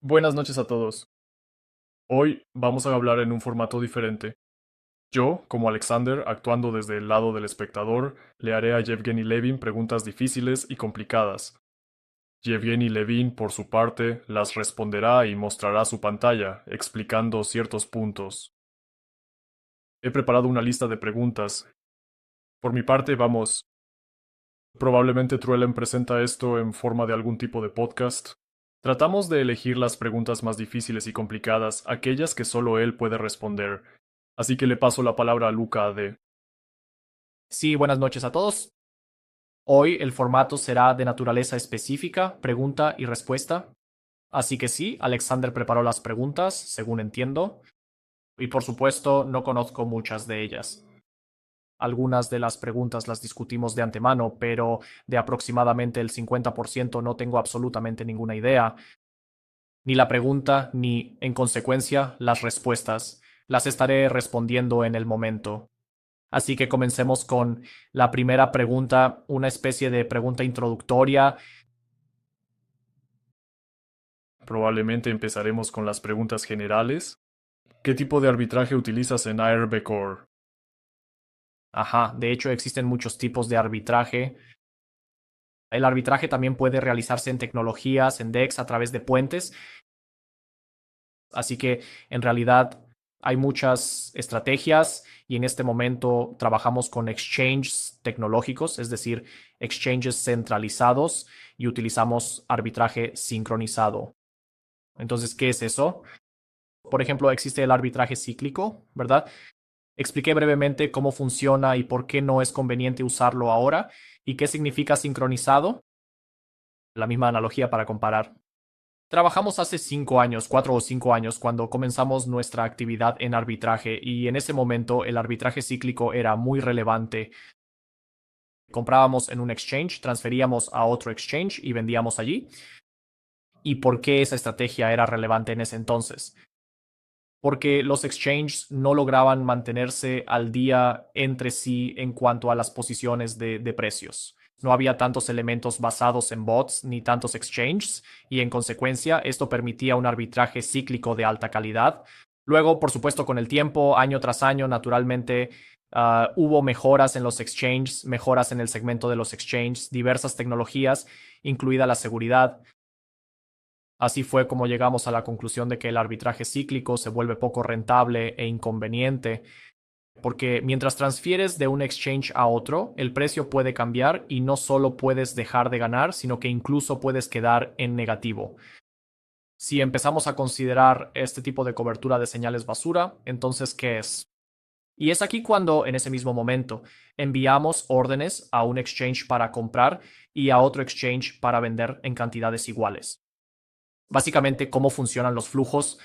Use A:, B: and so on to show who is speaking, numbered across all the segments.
A: Buenas noches a todos. Hoy vamos a hablar en un formato diferente. Yo, como Alexander, actuando desde el lado del espectador, le haré a Yevgeny Levin preguntas difíciles y complicadas. Yevgeny Levin, por su parte, las responderá y mostrará su pantalla, explicando ciertos puntos. He preparado una lista de preguntas. Por mi parte, vamos. Probablemente Truelen presenta esto en forma de algún tipo de podcast. Tratamos de elegir las preguntas más difíciles y complicadas, aquellas que solo él puede responder. Así que le paso la palabra a Luca AD.
B: Sí, buenas noches a todos. Hoy el formato será de naturaleza específica, pregunta y respuesta. Así que sí, Alexander preparó las preguntas, según entiendo, y por supuesto no conozco muchas de ellas. Algunas de las preguntas las discutimos de antemano, pero de aproximadamente el 50% no tengo absolutamente ninguna idea, ni la pregunta, ni, en consecuencia, las respuestas. Las estaré respondiendo en el momento. Así que comencemos con la primera pregunta, una especie de pregunta introductoria.
A: Probablemente empezaremos con las preguntas generales. ¿Qué tipo de arbitraje utilizas en ARB Core?
B: Ajá, de hecho existen muchos tipos de arbitraje. El arbitraje también puede realizarse en tecnologías, en DEX, a través de puentes. Así que en realidad hay muchas estrategias y en este momento trabajamos con exchanges tecnológicos, es decir, exchanges centralizados y utilizamos arbitraje sincronizado. Entonces, ¿qué es eso? Por ejemplo, existe el arbitraje cíclico, ¿verdad? Expliqué brevemente cómo funciona y por qué no es conveniente usarlo ahora y qué significa sincronizado. La misma analogía para comparar. Trabajamos hace 5 años, 4 o 5 años, cuando comenzamos nuestra actividad en arbitraje y en ese momento el arbitraje cíclico era muy relevante. Comprábamos en un exchange, transferíamos a otro exchange y vendíamos allí. ¿Y por qué esa estrategia era relevante en ese entonces? Porque los exchanges no lograban mantenerse al día entre sí en cuanto a las posiciones de precios. No había tantos elementos basados en bots ni tantos exchanges y en consecuencia esto permitía un arbitraje cíclico de alta calidad. Luego, por supuesto, con el tiempo, año tras año, naturalmente, hubo mejoras en los exchanges, mejoras en el segmento de los exchanges, diversas tecnologías, incluida la seguridad. Así fue como llegamos a la conclusión de que el arbitraje cíclico se vuelve poco rentable e inconveniente, porque mientras transfieres de un exchange a otro, el precio puede cambiar y no solo puedes dejar de ganar, sino que incluso puedes quedar en negativo. Si empezamos a considerar este tipo de cobertura de señales basura, entonces, ¿qué es? Y es aquí cuando, en ese mismo momento, enviamos órdenes a un exchange para comprar y a otro exchange para vender en cantidades iguales. Básicamente, cómo funcionan los flujos.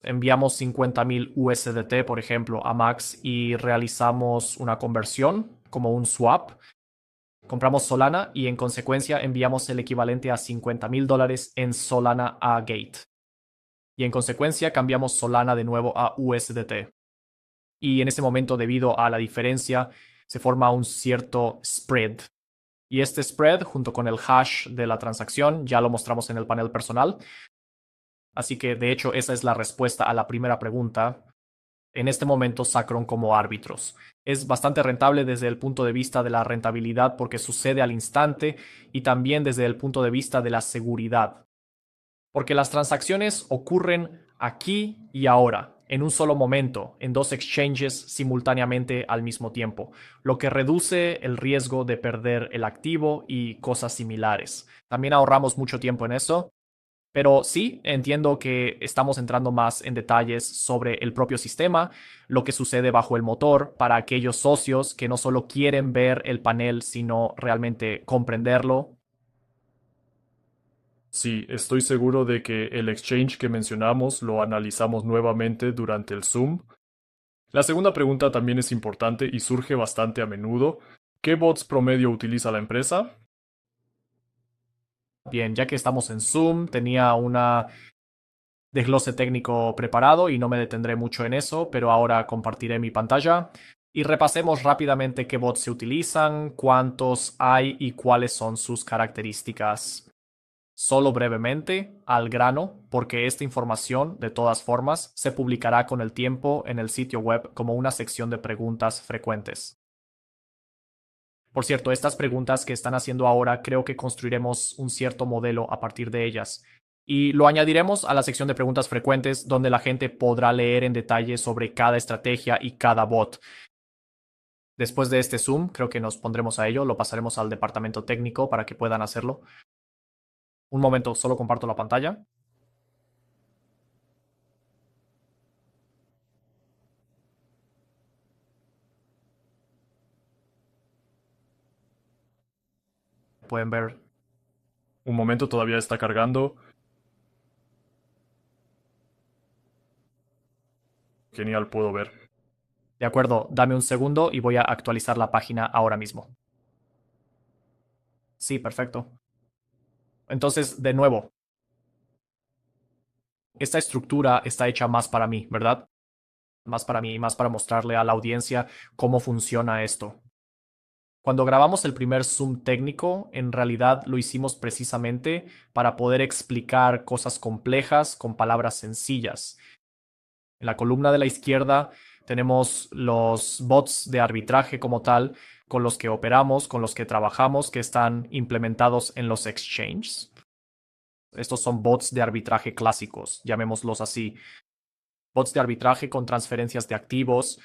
B: Enviamos 50,000 USDT, por ejemplo, a Max y realizamos una conversión como un swap. Compramos Solana y en consecuencia enviamos el equivalente a $50,000 en Solana a Gate. Y en consecuencia cambiamos Solana de nuevo a USDT. Y en ese momento, debido a la diferencia, se forma un cierto spread. Y este spread, junto con el hash de la transacción, ya lo mostramos en el panel personal. Así que, de hecho, esa es la respuesta a la primera pregunta. En este momento, Sacron como árbitros. Es bastante rentable desde el punto de vista de la rentabilidad porque sucede al instante y también desde el punto de vista de la seguridad. Porque las transacciones ocurren aquí y ahora, en un solo momento, en dos exchanges simultáneamente al mismo tiempo, lo que reduce el riesgo de perder el activo y cosas similares. También ahorramos mucho tiempo en eso, pero sí, entiendo que estamos entrando más en detalles sobre el propio sistema, lo que sucede bajo el motor para aquellos socios que no solo quieren ver el panel, sino realmente comprenderlo.
A: Sí, estoy seguro de que el exchange que mencionamos lo analizamos nuevamente durante el Zoom. La segunda pregunta también es importante y surge bastante a menudo. ¿Qué bots promedio utiliza la empresa?
B: Bien, ya que estamos en Zoom, tenía una desglose técnico preparado y no me detendré mucho en eso, pero ahora compartiré mi pantalla y repasemos rápidamente qué bots se utilizan, cuántos hay y cuáles son sus características. Solo brevemente, al grano, porque esta información, de todas formas, se publicará con el tiempo en el sitio web como una sección de preguntas frecuentes. Por cierto, estas preguntas que están haciendo ahora, creo que construiremos un cierto modelo a partir de ellas. Y lo añadiremos a la sección de preguntas frecuentes, donde la gente podrá leer en detalle sobre cada estrategia y cada bot. Después de este Zoom, creo que nos pondremos a ello, lo pasaremos al departamento técnico para que puedan hacerlo. Un momento, solo comparto la pantalla. Pueden ver.
A: Un momento, todavía está cargando. Genial, puedo ver.
B: De acuerdo, dame un segundo y voy a actualizar la página ahora mismo. Sí, perfecto. Entonces, de nuevo, esta estructura está hecha más para mí, ¿verdad? Más para mí y más para mostrarle a la audiencia cómo funciona esto. Cuando grabamos el primer Zoom técnico, en realidad lo hicimos precisamente para poder explicar cosas complejas con palabras sencillas. En la columna de la izquierda tenemos los bots de arbitraje como tal, con los que operamos, con los que trabajamos, que están implementados en los exchanges. Estos son bots de arbitraje clásicos, llamémoslos así. Bots de arbitraje con transferencias de activos.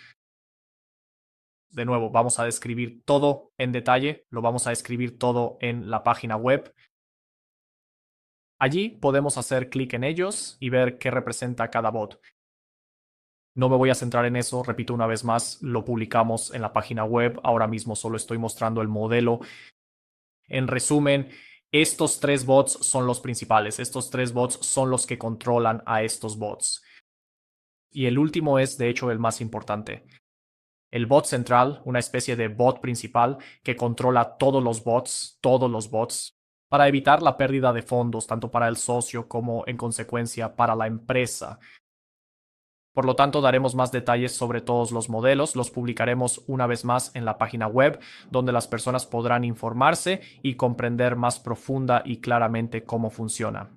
B: De nuevo, vamos a describir todo en detalle, lo vamos a escribir todo en la página web. Allí podemos hacer clic en ellos y ver qué representa cada bot. No me voy a centrar en eso, repito una vez más, lo publicamos en la página web, ahora mismo solo estoy mostrando el modelo. En resumen, estos tres bots son los principales, estos tres bots son los que controlan a estos bots. Y el último es, de hecho, el más importante. El bot central, una especie de bot principal que controla todos los bots, para evitar la pérdida de fondos, tanto para el socio como, en consecuencia, para la empresa. Por lo tanto, daremos más detalles sobre todos los modelos, los publicaremos una vez más en la página web, donde las personas podrán informarse y comprender más profunda y claramente cómo funciona.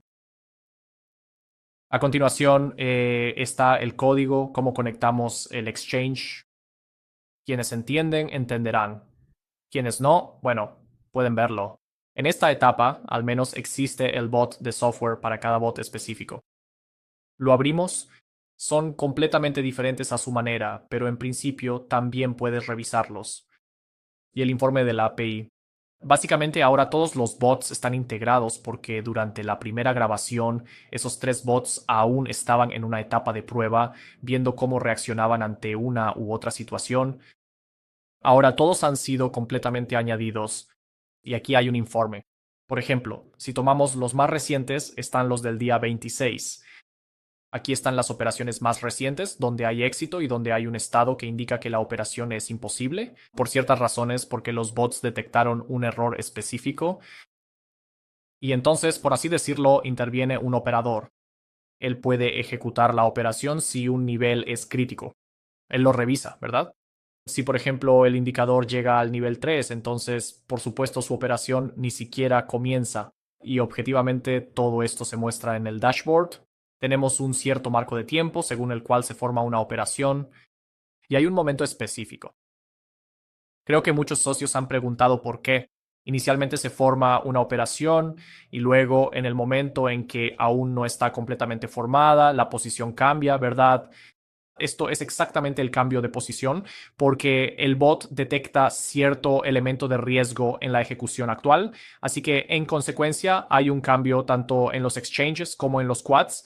B: A continuación está el código, cómo conectamos el exchange. Quienes entienden, entenderán. Quienes no, bueno, pueden verlo. En esta etapa, al menos existe el bot de software para cada bot específico. Lo abrimos. Son completamente diferentes a su manera, pero en principio también puedes revisarlos. Y el informe de la API. Básicamente ahora todos los bots están integrados porque durante la primera grabación esos tres bots aún estaban en una etapa de prueba, viendo cómo reaccionaban ante una u otra situación. Ahora todos han sido completamente añadidos y aquí hay un informe. Por ejemplo, si tomamos los más recientes, están los del día 26. Aquí están las operaciones más recientes, donde hay éxito y donde hay un estado que indica que la operación es imposible, por ciertas razones, porque los bots detectaron un error específico. Y entonces, por así decirlo, interviene un operador. Él puede ejecutar la operación si un nivel es crítico. Él lo revisa, ¿verdad? Si, por ejemplo, el indicador llega al nivel 3, entonces, por supuesto, su operación ni siquiera comienza. Y objetivamente todo esto se muestra en el dashboard. Tenemos un cierto marco de tiempo según el cual se forma una operación y hay un momento específico. Creo que muchos socios han preguntado por qué. Inicialmente se forma una operación y luego en el momento en que aún no está completamente formada, la posición cambia, ¿verdad? Esto es exactamente el cambio de posición porque el bot detecta cierto elemento de riesgo en la ejecución actual, así que en consecuencia hay un cambio tanto en los exchanges como en los quads.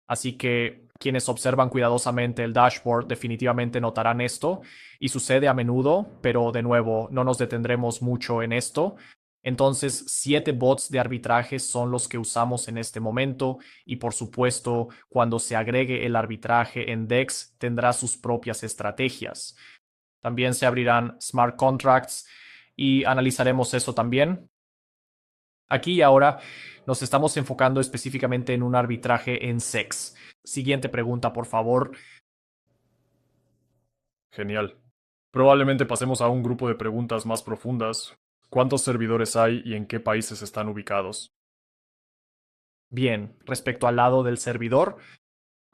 B: Así que quienes observan cuidadosamente el dashboard definitivamente notarán esto y sucede a menudo, pero de nuevo no nos detendremos mucho en esto. Entonces, 7 bots de arbitraje son los que usamos en este momento y por supuesto, cuando se agregue el arbitraje en DEX tendrá sus propias estrategias. También se abrirán smart contracts y analizaremos eso también. Aquí y ahora nos estamos enfocando específicamente en un arbitraje en SEX. Siguiente pregunta, por favor.
A: Genial. Probablemente pasemos a un grupo de preguntas más profundas. ¿Cuántos servidores hay y en qué países están ubicados?
B: Bien, respecto al lado del servidor,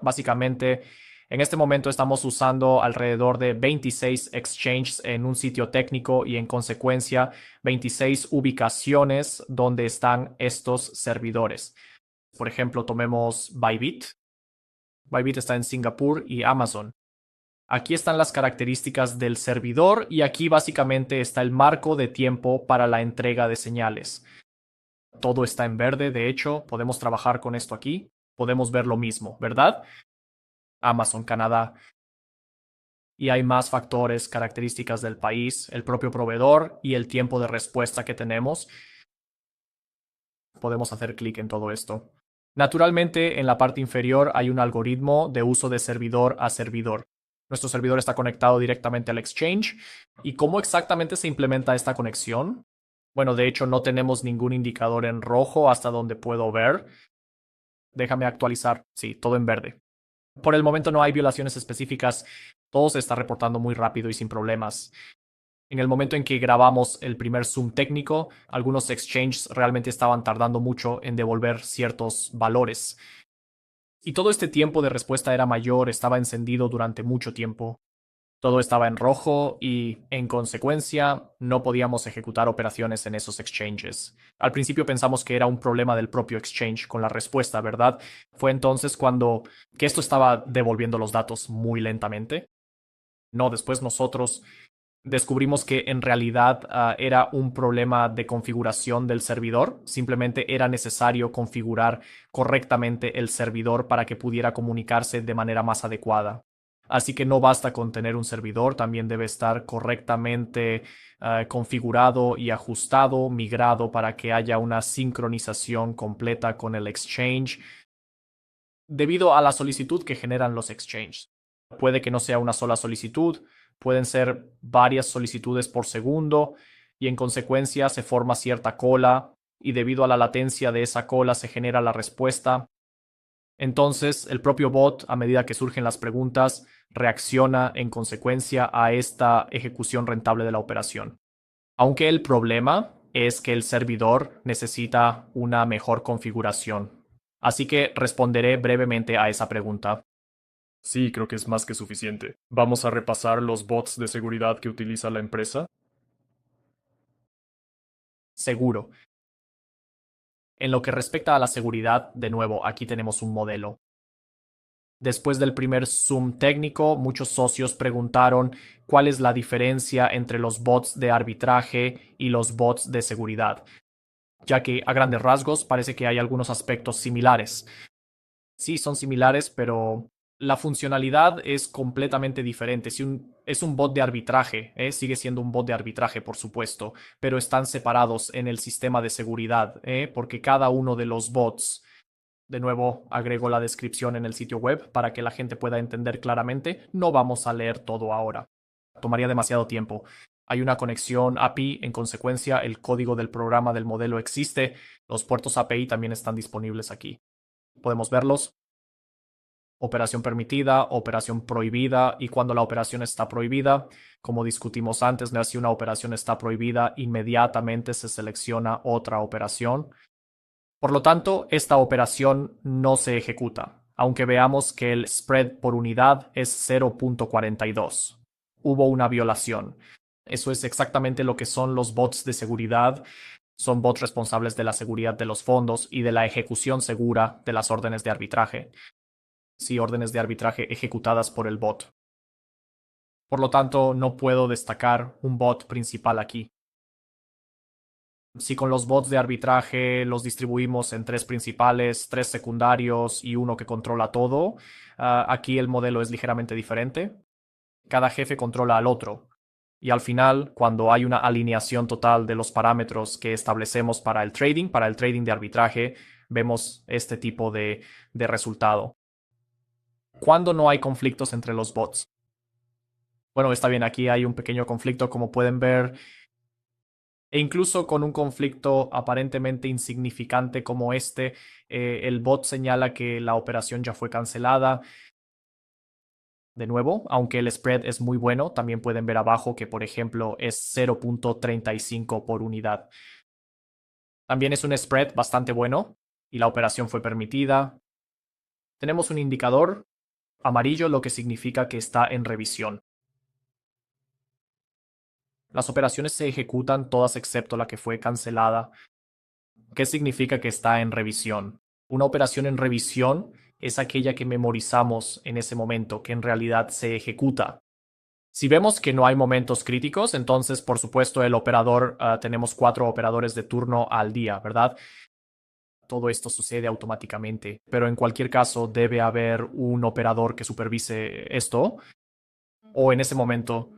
B: básicamente en este momento estamos usando alrededor de 26 exchanges en un sitio técnico y en consecuencia 26 ubicaciones donde están estos servidores. Por ejemplo, tomemos Bybit. Bybit está en Singapur y Amazon. Aquí están las características del servidor y aquí básicamente está el marco de tiempo para la entrega de señales. Todo está en verde, de hecho, podemos trabajar con esto aquí. Podemos ver lo mismo, ¿verdad? Amazon, Canadá. Y hay más factores, características del país, el propio proveedor y el tiempo de respuesta que tenemos. Podemos hacer clic en todo esto. Naturalmente, en la parte inferior hay un algoritmo de uso de servidor a servidor. Nuestro servidor está conectado directamente al exchange. ¿Y cómo exactamente se implementa esta conexión? Bueno, de hecho no tenemos ningún indicador en rojo hasta donde puedo ver. Déjame actualizar. Sí, todo en verde. Por el momento no hay violaciones específicas. Todo se está reportando muy rápido y sin problemas. En el momento en que grabamos el primer Zoom técnico, algunos exchanges realmente estaban tardando mucho en devolver ciertos valores. Y todo este tiempo de respuesta era mayor, estaba encendido durante mucho tiempo. Todo estaba en rojo y, en consecuencia, no podíamos ejecutar operaciones en esos exchanges. Al principio pensamos que era un problema del propio exchange con la respuesta, ¿verdad? Fue entonces cuando que esto estaba devolviendo los datos muy lentamente. No, después nosotros descubrimos que en realidad era un problema de configuración del servidor. Simplemente era necesario configurar correctamente el servidor para que pudiera comunicarse de manera más adecuada. Así que no basta con tener un servidor, también debe estar correctamente configurado y ajustado, migrado para que haya una sincronización completa con el exchange debido a la solicitud que generan los exchanges. Puede que no sea una sola solicitud, pueden ser varias solicitudes por segundo y en consecuencia se forma cierta cola y debido a la latencia de esa cola se genera la respuesta. Entonces el propio bot, a medida que surgen las preguntas, reacciona en consecuencia a esta ejecución rentable de la operación. Aunque el problema es que el servidor necesita una mejor configuración. Así que responderé brevemente a esa pregunta.
A: Sí, creo que es más que suficiente. Vamos a repasar los bots de seguridad que utiliza la empresa.
B: Seguro. En lo que respecta a la seguridad, de nuevo, aquí tenemos un modelo. Después del primer Zoom técnico, muchos socios preguntaron cuál es la diferencia entre los bots de arbitraje y los bots de seguridad, ya que a grandes rasgos parece que hay algunos aspectos similares. Sí, son similares, pero la funcionalidad es completamente diferente. Si es un bot de arbitraje, sigue siendo un bot de arbitraje, por supuesto, pero están separados en el sistema de seguridad, porque cada uno de los bots, de nuevo agrego la descripción en el sitio web para que la gente pueda entender claramente. No vamos a leer todo ahora. Tomaría demasiado tiempo. Hay una conexión API, en consecuencia el código del programa del modelo existe. Los puertos API también están disponibles aquí. Podemos verlos. Operación permitida, operación prohibida y cuando la operación está prohibida, como discutimos antes, si una operación está prohibida, inmediatamente se selecciona otra operación. Por lo tanto, esta operación no se ejecuta, aunque veamos que el spread por unidad es 0.42. Hubo una violación. Eso es exactamente lo que son los bots de seguridad. Son bots responsables de la seguridad de los fondos y de la ejecución segura de las órdenes de arbitraje. Sí, órdenes de arbitraje ejecutadas por el bot. Por lo tanto, no puedo destacar un bot principal aquí. Si con los bots de arbitraje los distribuimos en tres principales, tres secundarios y uno que controla todo, aquí el modelo es ligeramente diferente. Cada jefe controla al otro. Y al final, cuando hay una alineación total de los parámetros que establecemos para el trading de arbitraje, vemos este tipo de resultado. ¿Cuándo no hay conflictos entre los bots? Bueno, está bien, aquí hay un pequeño conflicto, como pueden ver, e incluso con un conflicto aparentemente insignificante como este, el bot señala que la operación ya fue cancelada. De nuevo, aunque el spread es muy bueno, también pueden ver abajo que, por ejemplo, es 0.35 por unidad. También es un spread bastante bueno. y la operación fue permitida. Tenemos un indicador amarillo, lo que significa que está en revisión. Las operaciones se ejecutan todas excepto la que fue cancelada. ¿Qué significa que está en revisión? Una operación en revisión es aquella que memorizamos en ese momento, que en realidad se ejecuta. Si vemos que no hay momentos críticos, entonces, por supuesto, el operador, tenemos 4 operadores de turno al día, ¿verdad? Todo esto sucede automáticamente, pero en cualquier caso debe haber un operador que supervise esto, o en ese momento,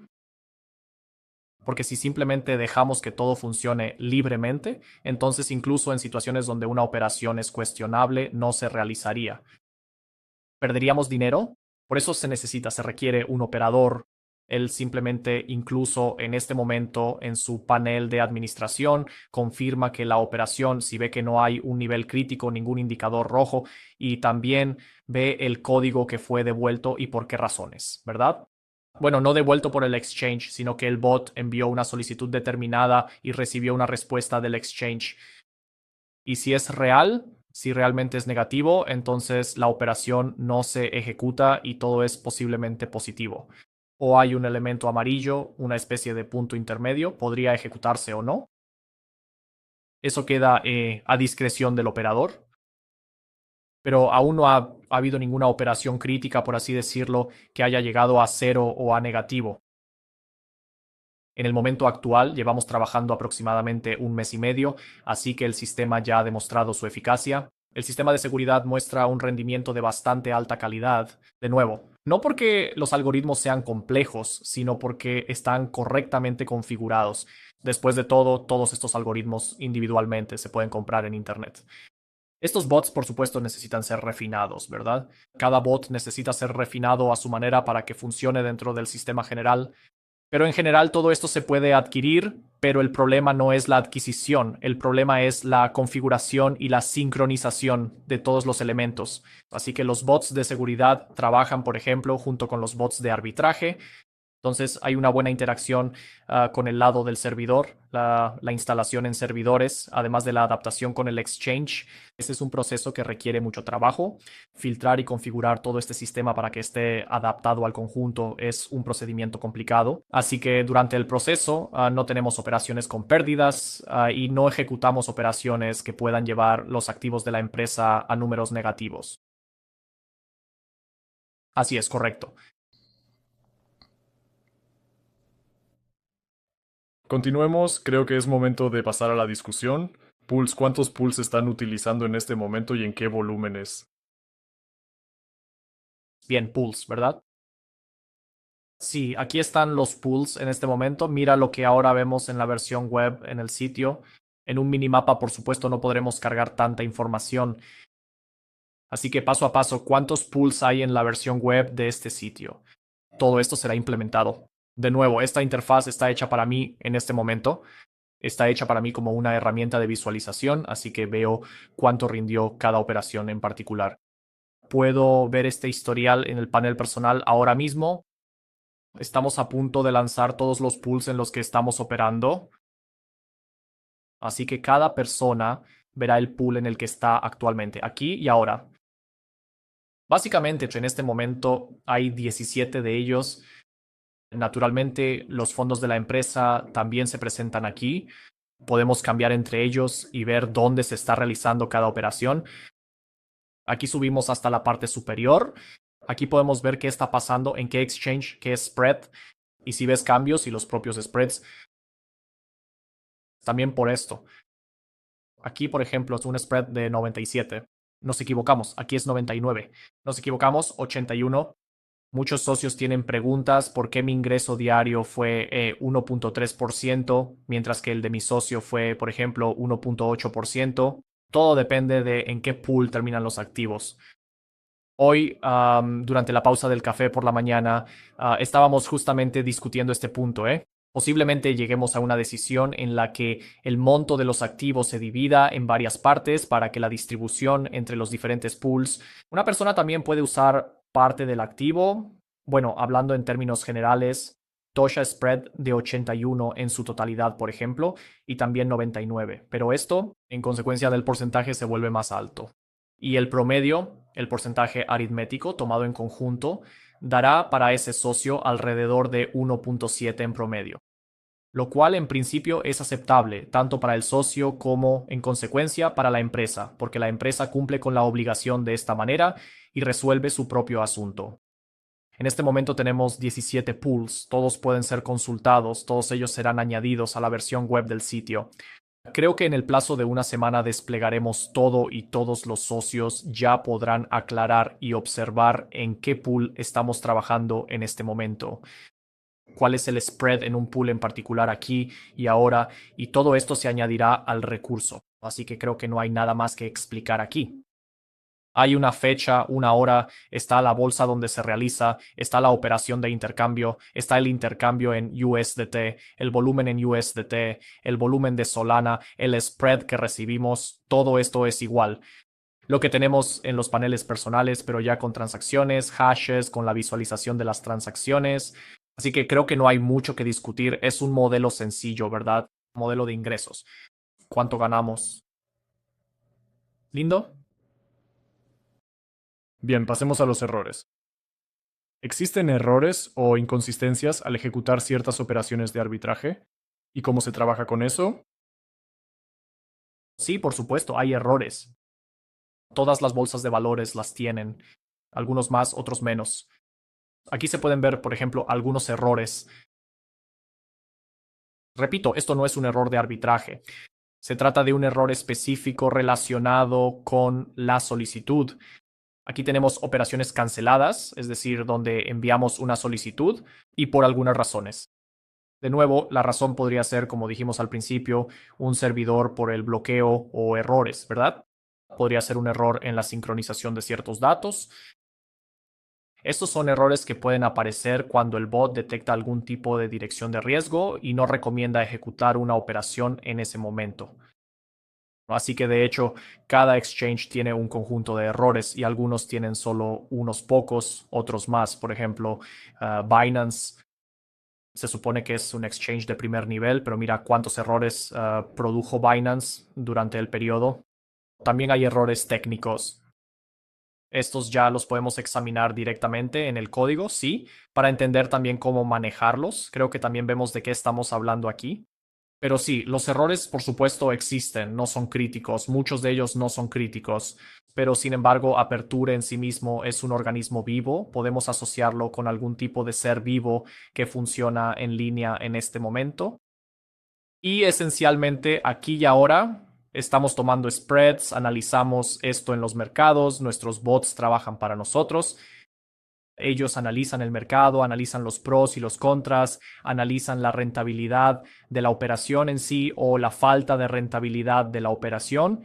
B: porque si simplemente dejamos que todo funcione libremente, entonces incluso en situaciones donde una operación es cuestionable, no se realizaría. ¿Perderíamos dinero? Por eso se requiere un operador. Él simplemente, incluso en este momento, en su panel de administración, confirma que la operación, si ve que no hay un nivel crítico, ningún indicador rojo, y también ve el código que fue devuelto y por qué razones, ¿verdad? Bueno, no devuelto por el exchange, sino que el bot envió una solicitud determinada y recibió una respuesta del exchange. Y si es real, si realmente es negativo, entonces la operación no se ejecuta y todo es posiblemente positivo. O hay un elemento amarillo, una especie de punto intermedio, podría ejecutarse o no. Eso queda a discreción del operador. Pero aún no ha habido ninguna operación crítica, por así decirlo, que haya llegado a cero o a negativo. En el momento actual llevamos trabajando aproximadamente un mes y medio, así que el sistema ya ha demostrado su eficacia. El sistema de seguridad muestra un rendimiento de bastante alta calidad. De nuevo, no porque los algoritmos sean complejos, sino porque están correctamente configurados. Después de todo, todos estos algoritmos individualmente se pueden comprar en Internet. Estos bots, por supuesto, necesitan ser refinados, ¿verdad? Cada bot necesita ser refinado a su manera para que funcione dentro del sistema general. Pero en general todo esto se puede adquirir, pero el problema no es la adquisición, el problema es la configuración y la sincronización de todos los elementos. Así que los bots de seguridad trabajan, por ejemplo, junto con los bots de arbitraje. Entonces hay una buena interacción con el lado del servidor, la instalación en servidores, además de la adaptación con el exchange. Ese es un proceso que requiere mucho trabajo. Filtrar y configurar todo este sistema para que esté adaptado al conjunto es un procedimiento complicado. Así que durante el proceso no tenemos operaciones con pérdidas y no ejecutamos operaciones que puedan llevar los activos de la empresa a números negativos. Así es, correcto.
A: Continuemos, creo que es momento de pasar a la discusión. Pools, ¿cuántos pools están utilizando en este momento y en qué volúmenes?
B: Bien, pools, ¿verdad? Sí, aquí están los pools en este momento. Mira lo que ahora vemos en la versión web en el sitio. En un minimapa, por supuesto, no podremos cargar tanta información. Así que paso a paso, ¿cuántos pools hay en la versión web de este sitio? Todo esto será implementado. De nuevo, esta interfaz está hecha para mí en este momento. Está hecha para mí como una herramienta de visualización, así que veo cuánto rindió cada operación en particular. Puedo ver este historial en el panel personal ahora mismo. Estamos a punto de lanzar todos los pools en los que estamos operando. Así que cada persona verá el pool en el que está actualmente, aquí y ahora. Básicamente, en este momento hay 17 de ellos. Naturalmente, los fondos de la empresa también se presentan aquí. Podemos cambiar entre ellos y ver dónde se está realizando cada operación. Aquí subimos hasta la parte superior. Aquí podemos ver qué está pasando, en qué exchange, qué spread. Y si ves cambios y los propios spreads, también por esto. Aquí, por ejemplo, es un spread de 97. Nos equivocamos, aquí es 99. Nos equivocamos, 81. Muchos socios tienen preguntas por qué mi ingreso diario fue 1.3%, mientras que el de mi socio fue, por ejemplo, 1.8%. Todo depende de en qué pool terminan los activos. Hoy, durante la pausa del café por la mañana, estábamos justamente discutiendo este punto, ¿eh? Posiblemente lleguemos a una decisión en la que el monto de los activos se divida en varias partes para que la distribución entre los diferentes pools. Una persona también puede usar parte del activo. Bueno, hablando en términos generales, Tosha spread de 81 en su totalidad, por ejemplo, y también 99. Pero esto, en consecuencia del porcentaje, se vuelve más alto. Y el promedio, el porcentaje aritmético tomado en conjunto, dará para ese socio alrededor de 1.7 en promedio, lo cual en principio es aceptable tanto para el socio como en consecuencia para la empresa, porque la empresa cumple con la obligación de esta manera y resuelve su propio asunto. En este momento tenemos 17 pools, todos pueden ser consultados, todos ellos serán añadidos a la versión web del sitio. Creo que en el plazo de una semana desplegaremos todo y todos los socios ya podrán aclarar y observar en qué pool estamos trabajando en este momento, cuál es el spread en un pool en particular aquí y ahora, y todo esto se añadirá al recurso. Así que creo que no hay nada más que explicar aquí. Hay una fecha, una hora, está la bolsa donde se realiza, está la operación de intercambio, está el intercambio en USDT, el volumen en USDT, el volumen de Solana, el spread que recibimos, todo esto es igual. Lo que tenemos en los paneles personales, pero ya con transacciones, hashes, con la visualización de las transacciones. Así que creo que no hay mucho que discutir. Es un modelo sencillo, ¿verdad? Modelo de ingresos. ¿Cuánto ganamos? ¿Lindo?
A: Bien, pasemos a los errores. ¿Existen errores o inconsistencias al ejecutar ciertas operaciones de arbitraje? ¿Y cómo se trabaja con eso?
B: Sí, por supuesto, hay errores. Todas las bolsas de valores las tienen, algunos más, otros menos. Aquí se pueden ver, por ejemplo, algunos errores. Repito, esto no es un error de arbitraje. Se trata de un error específico relacionado con la solicitud. Aquí tenemos operaciones canceladas, es decir, donde enviamos una solicitud y por algunas razones. De nuevo, la razón podría ser, como dijimos al principio, un servidor por el bloqueo o errores, ¿verdad? Podría ser un error en la sincronización de ciertos datos. Estos son errores que pueden aparecer cuando el bot detecta algún tipo de dirección de riesgo y no recomienda ejecutar una operación en ese momento. Así que de hecho, cada exchange tiene un conjunto de errores y algunos tienen solo unos pocos, otros más. Por ejemplo, Binance se supone que es un exchange de primer nivel, pero mira cuántos errores produjo Binance durante el periodo. También hay errores técnicos. Estos ya los podemos examinar directamente en el código, sí, para entender también cómo manejarlos. Creo que también vemos de qué estamos hablando aquí. Pero sí, los errores por supuesto existen, no son críticos, muchos de ellos no son críticos, pero sin embargo Aperture en sí mismo es un organismo vivo, podemos asociarlo con algún tipo de ser vivo que funciona en línea en este momento. Y esencialmente aquí y ahora estamos tomando spreads, analizamos esto en los mercados, nuestros bots trabajan para nosotros. Ellos analizan el mercado, analizan los pros y los contras, analizan la rentabilidad de la operación en sí o la falta de rentabilidad de la operación.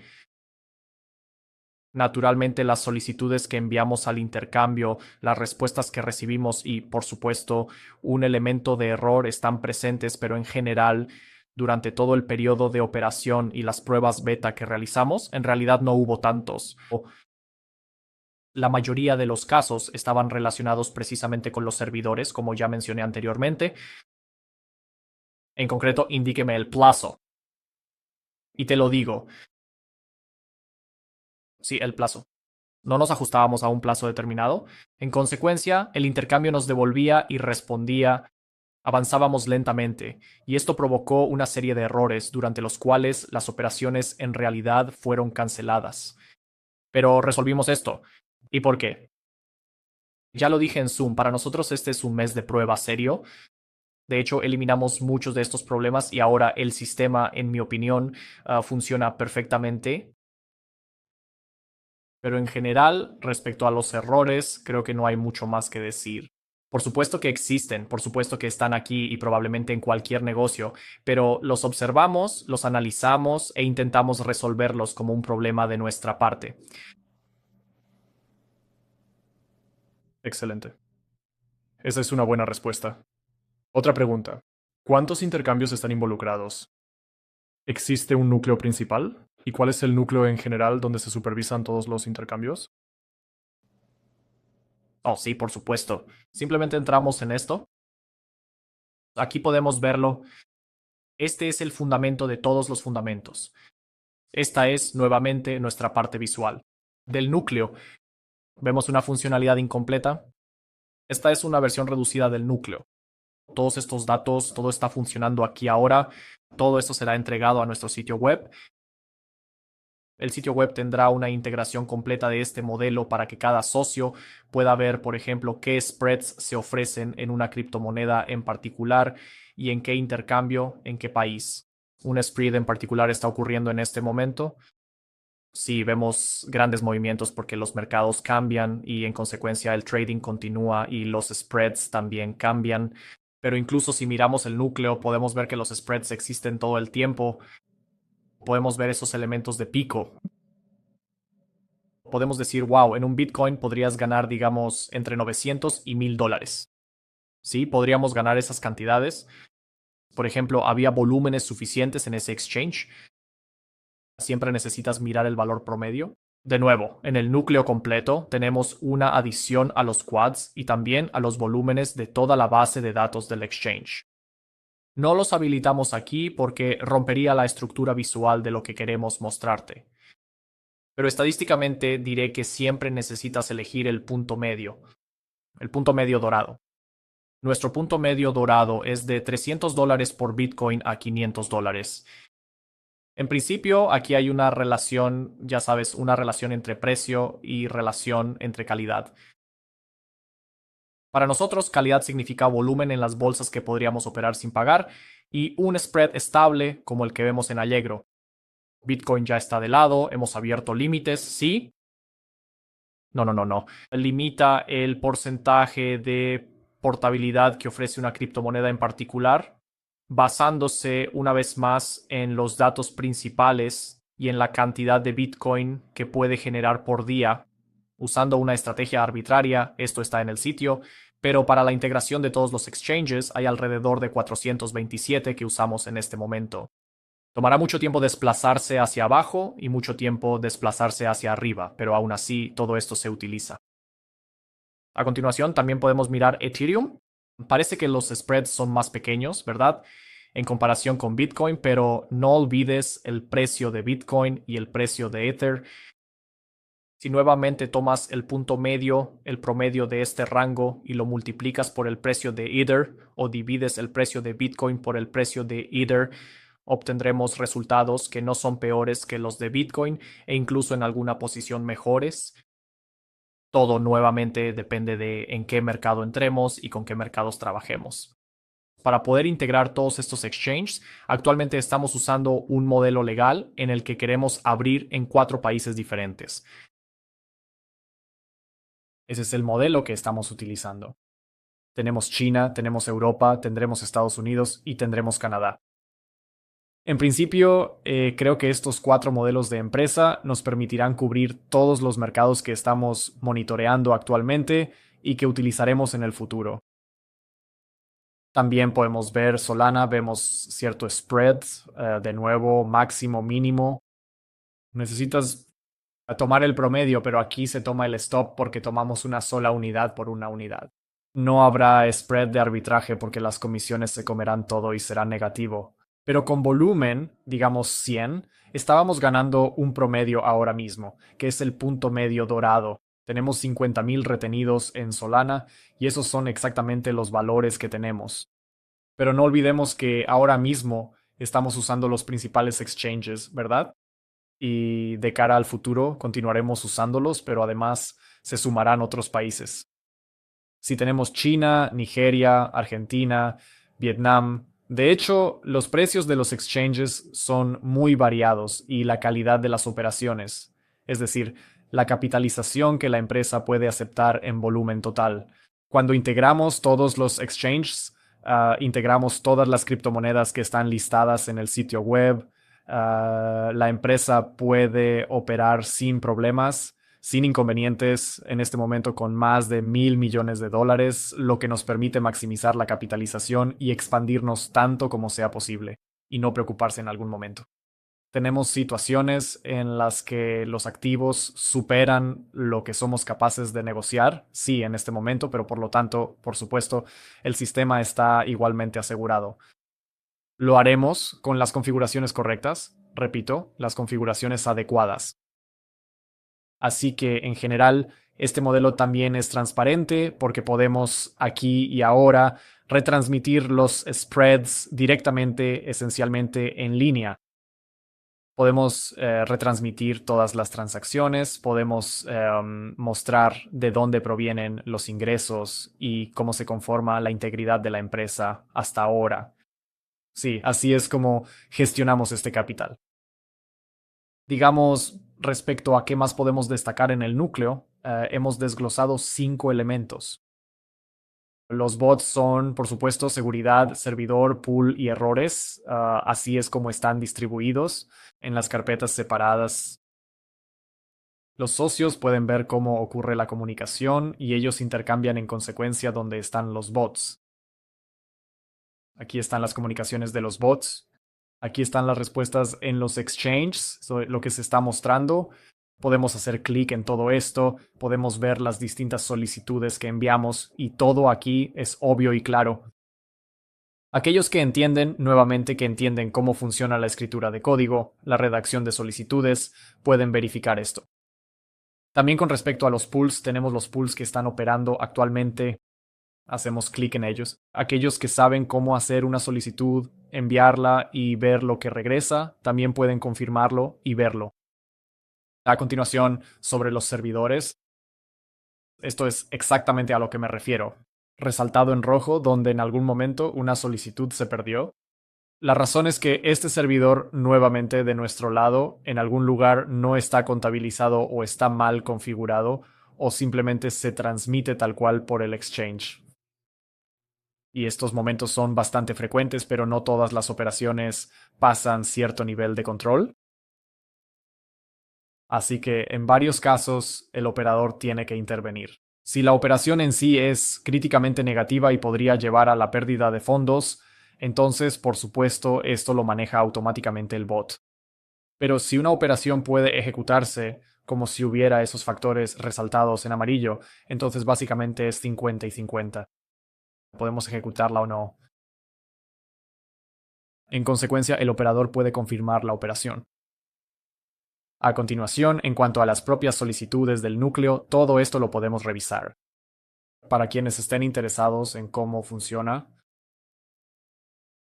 B: Naturalmente, las solicitudes que enviamos al intercambio, las respuestas que recibimos y, por supuesto, un elemento de error están presentes, pero en general, durante todo el periodo de operación y las pruebas beta que realizamos, en realidad no hubo tantos. La mayoría de los casos estaban relacionados precisamente con los servidores, como ya mencioné anteriormente. En concreto, indíqueme el plazo. Y te lo digo. Sí, el plazo. No nos ajustábamos a un plazo determinado. En consecuencia, el intercambio nos devolvía y respondía. Avanzábamos lentamente, y esto provocó una serie de errores durante los cuales las operaciones en realidad fueron canceladas. Pero resolvimos esto. ¿Y por qué? Ya lo dije en Zoom, para nosotros este es un mes de prueba serio. De hecho, eliminamos muchos de estos problemas y ahora el sistema, en mi opinión, funciona perfectamente. Pero en general, respecto a los errores, creo que no hay mucho más que decir. Por supuesto que existen, por supuesto que están aquí y probablemente en cualquier negocio, pero los observamos, los analizamos e intentamos resolverlos como un problema de nuestra parte.
A: Excelente. Esa es una buena respuesta. Otra pregunta. ¿Cuántos intercambios están involucrados? ¿Existe un núcleo principal? ¿Y cuál es el núcleo en general donde se supervisan todos los intercambios?
B: Oh, sí, por supuesto. Simplemente entramos en esto. Aquí podemos verlo. Este es el fundamento de todos los fundamentos. Esta es nuevamente nuestra parte visual. Del núcleo, vemos una funcionalidad incompleta. Esta es una versión reducida del núcleo. Todos estos datos, todo está funcionando aquí ahora. Todo esto será entregado a nuestro sitio web. El sitio web tendrá una integración completa de este modelo para que cada socio pueda ver, por ejemplo, qué spreads se ofrecen en una criptomoneda en particular y en qué intercambio, en qué país. Un spread en particular está ocurriendo en este momento. Sí, vemos grandes movimientos porque los mercados cambian y en consecuencia el trading continúa y los spreads también cambian. Pero incluso si miramos el núcleo, podemos ver que los spreads existen todo el tiempo. Podemos ver esos elementos de pico. Podemos decir, wow, en un Bitcoin podrías ganar, digamos, entre 900 y $1000. Sí, podríamos ganar esas cantidades. Por ejemplo, había volúmenes suficientes en ese exchange. Siempre necesitas mirar el valor promedio. De nuevo, en el núcleo completo tenemos una adición a los quads y también a los volúmenes de toda la base de datos del exchange. No los habilitamos aquí porque rompería la estructura visual de lo que queremos mostrarte. Pero estadísticamente diré que siempre necesitas elegir el punto medio dorado. Nuestro punto medio dorado es de $300 por Bitcoin a $500. En principio, aquí hay una relación, ya sabes, una relación entre precio y relación entre calidad. Para nosotros, calidad significa volumen en las bolsas que podríamos operar sin pagar y un spread estable como el que vemos en Allegro. Bitcoin ya está de lado, hemos abierto límites, ¿sí? No. Limita el porcentaje de portabilidad que ofrece una criptomoneda en particular, basándose una vez más en los datos principales y en la cantidad de Bitcoin que puede generar por día, usando una estrategia arbitraria. Esto está en el sitio, pero para la integración de todos los exchanges hay alrededor de 427 que usamos en este momento. Tomará mucho tiempo desplazarse hacia abajo y mucho tiempo desplazarse hacia arriba, pero aún así todo esto se utiliza. A continuación también podemos mirar Ethereum. Parece que los spreads son más pequeños, ¿verdad? En comparación con Bitcoin, pero no olvides el precio de Bitcoin y el precio de Ether. Si nuevamente tomas el punto medio, el promedio de este rango y lo multiplicas por el precio de Ether o divides el precio de Bitcoin por el precio de Ether, obtendremos resultados que no son peores que los de Bitcoin e incluso en alguna posición mejores. Todo nuevamente depende de en qué mercado entremos y con qué mercados trabajemos. Para poder integrar todos estos exchanges, actualmente estamos usando un modelo legal en el que queremos abrir en 4 países diferentes. Ese es el modelo que estamos utilizando. Tenemos China, tenemos Europa, tendremos Estados Unidos y tendremos Canadá. En principio, creo que estos 4 modelos de empresa nos permitirán cubrir todos los mercados que estamos monitoreando actualmente y que utilizaremos en el futuro. También podemos ver Solana, vemos cierto spread, de nuevo, máximo, mínimo. Necesitas tomar el promedio, pero aquí se toma el stop porque tomamos una sola unidad por una unidad. No habrá spread de arbitraje porque las comisiones se comerán todo y será negativo. Pero con volumen, digamos 100, estábamos ganando un promedio ahora mismo, que es el punto medio dorado. Tenemos 50,000 retenidos en Solana y esos son exactamente los valores que tenemos. Pero no olvidemos que ahora mismo estamos usando los principales exchanges, ¿verdad? Y de cara al futuro continuaremos usándolos, pero además se sumarán otros países. Si tenemos China, Nigeria, Argentina, Vietnam. De hecho, los precios de los exchanges son muy variados y la calidad de las operaciones, es decir, la capitalización que la empresa puede aceptar en volumen total. Cuando integramos todos los exchanges, integramos todas las criptomonedas que están listadas en el sitio web, la empresa puede operar sin problemas, sin inconvenientes, en este momento con más de $1,000 millones, lo que nos permite maximizar la capitalización y expandirnos tanto como sea posible, y no preocuparse en algún momento. Tenemos situaciones en las que los activos superan lo que somos capaces de negociar, sí, en este momento, pero por lo tanto, por supuesto, el sistema está igualmente asegurado. Lo haremos con las configuraciones correctas, repito, las configuraciones adecuadas. Así que en general, este modelo también es transparente porque podemos aquí y ahora retransmitir los spreads directamente, esencialmente en línea. Podemos retransmitir todas las transacciones, podemos mostrar de dónde provienen los ingresos y cómo se conforma la integridad de la empresa hasta ahora. Sí, así es como gestionamos este capital. Digamos, respecto a qué más podemos destacar en el núcleo, hemos desglosado 5 elementos. Los bots son, por supuesto, seguridad, servidor, pool y errores. Así es como están distribuidos en las carpetas separadas. Los socios pueden ver cómo ocurre la comunicación y ellos intercambian en consecuencia donde están los bots. Aquí están las comunicaciones de los bots. Aquí están las respuestas en los exchanges, lo que se está mostrando. Podemos hacer clic en todo esto, podemos ver las distintas solicitudes que enviamos y todo aquí es obvio y claro. Aquellos que entienden, nuevamente que entienden cómo funciona la escritura de código, la redacción de solicitudes, pueden verificar esto. También con respecto a los pools, tenemos los pools que están operando actualmente. Hacemos clic en ellos. Aquellos que saben cómo hacer una solicitud, enviarla y ver lo que regresa, también pueden confirmarlo y verlo. A continuación, sobre los servidores. Esto es exactamente a lo que me refiero. Resaltado en rojo donde en algún momento una solicitud se perdió. La razón es que este servidor, nuevamente de nuestro lado, en algún lugar no está contabilizado o está mal configurado o simplemente se transmite tal cual por el exchange. Y estos momentos son bastante frecuentes, pero no todas las operaciones pasan cierto nivel de control. Así que en varios casos el operador tiene que intervenir. Si la operación en sí es críticamente negativa y podría llevar a la pérdida de fondos, entonces por supuesto esto lo maneja automáticamente el bot. Pero si una operación puede ejecutarse como si hubiera esos factores resaltados en amarillo, entonces básicamente es 50 y 50. Podemos ejecutarla o no. En consecuencia, el operador puede confirmar la operación. A continuación, en cuanto a las propias solicitudes del núcleo, todo esto lo podemos revisar. Para quienes estén interesados en cómo funciona.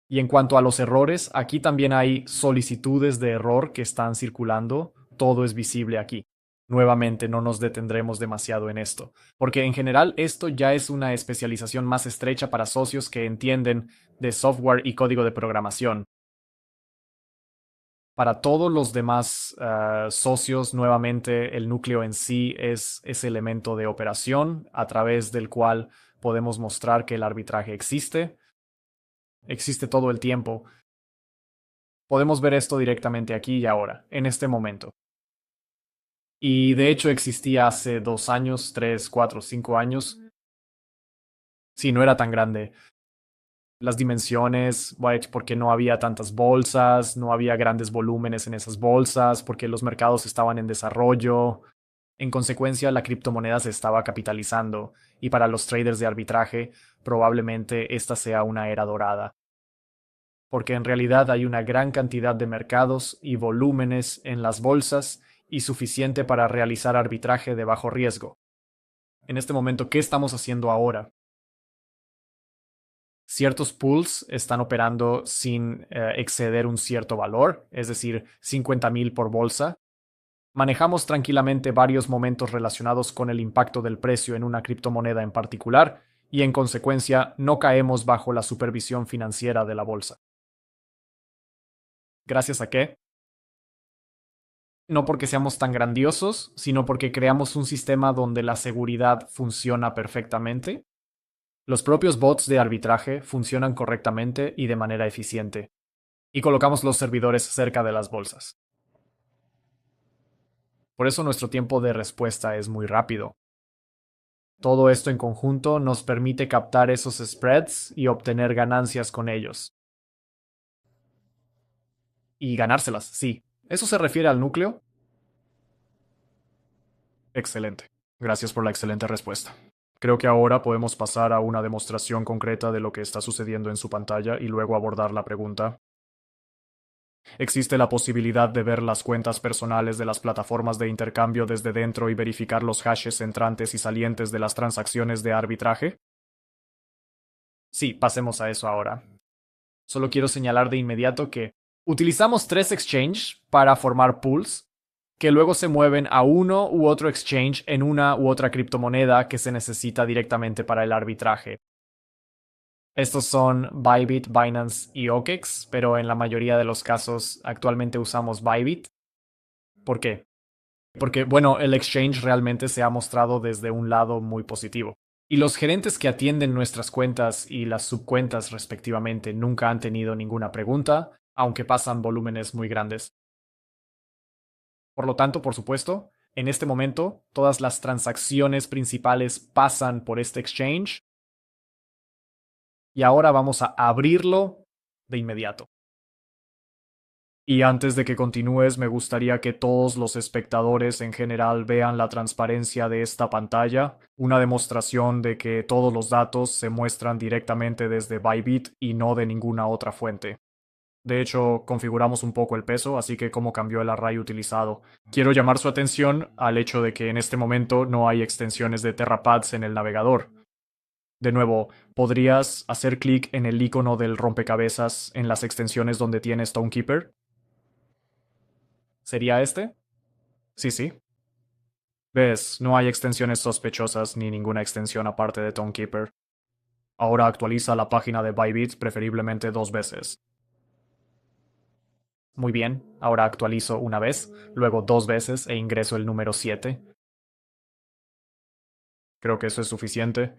B: Y en cuanto a los errores, aquí también hay solicitudes de error que están circulando. Todo es visible aquí. Nuevamente, no nos detendremos demasiado en esto, porque en general esto ya es una especialización más estrecha para socios que entienden de software y código de programación. Para todos los demás socios, nuevamente, el núcleo en sí es ese elemento de operación a través del cual podemos mostrar que el arbitraje existe. Existe todo el tiempo. Podemos ver esto directamente aquí y ahora, en este momento. Y de hecho existía hace 2 años, 3, 4, 5 años. Sí, no era tan grande. Las dimensiones, porque no había tantas bolsas, no había grandes volúmenes en esas bolsas, porque los mercados estaban en desarrollo. En consecuencia, la criptomoneda se estaba capitalizando y para los traders de arbitraje probablemente esta sea una era dorada. Porque en realidad hay una gran cantidad de mercados y volúmenes en las bolsas y suficiente para realizar arbitraje de bajo riesgo. En este momento, ¿qué estamos haciendo ahora? Ciertos pools están operando sin exceder un cierto valor, es decir, 50,000 por bolsa. Manejamos tranquilamente varios momentos relacionados con el impacto del precio en una criptomoneda en particular y en consecuencia no caemos bajo la supervisión financiera de la bolsa. ¿Gracias a qué? No porque seamos tan grandiosos, sino porque creamos un sistema donde la seguridad funciona perfectamente. Los propios bots de arbitraje funcionan correctamente y de manera eficiente. Y colocamos los servidores cerca de las bolsas. Por eso nuestro tiempo de respuesta es muy rápido. Todo esto en conjunto nos permite captar esos spreads y obtener ganancias con ellos. Y ganárselas, sí. ¿Eso se refiere al núcleo?
A: Excelente. Gracias por la excelente respuesta. Creo que ahora podemos pasar a una demostración concreta de lo que está sucediendo en su pantalla y luego abordar la pregunta. ¿Existe la posibilidad de ver las cuentas personales de las plataformas de intercambio desde dentro y verificar los hashes entrantes y salientes de las transacciones de arbitraje?
B: Sí, pasemos a eso ahora. Solo quiero señalar de inmediato que utilizamos 3 exchanges para formar pools, que luego se mueven a uno u otro exchange en una u otra criptomoneda que se necesita directamente para el arbitraje. Estos son Bybit, Binance y OKEx, pero en la mayoría de los casos actualmente usamos Bybit. ¿Por qué? Porque, bueno, el exchange realmente se ha mostrado desde un lado muy positivo. Y los gerentes que atienden nuestras cuentas y las subcuentas respectivamente nunca han tenido ninguna pregunta, aunque pasan volúmenes muy grandes. Por lo tanto, por supuesto, en este momento todas las transacciones principales pasan por este exchange y ahora vamos a abrirlo de inmediato.
A: Y antes de que continúes, me gustaría que todos los espectadores en general vean la transparencia de esta pantalla, una demostración de que todos los datos se muestran directamente desde Bybit y no de ninguna otra fuente. De hecho, configuramos un poco el peso, así que cómo cambió el array utilizado. Quiero llamar su atención al hecho de que en este momento no hay extensiones de TerraPads en el navegador. De nuevo, ¿podrías hacer clic en el icono del rompecabezas en las extensiones donde tiene Stonekeeper?
B: ¿Sería este?
A: Sí, sí. Ves, no hay extensiones sospechosas ni ninguna extensión aparte de Stonekeeper. Ahora actualiza la página de Bybit preferiblemente 2 veces.
B: Muy bien, ahora actualizo una vez, luego 2 veces e ingreso el número 7.
A: Creo que eso es suficiente.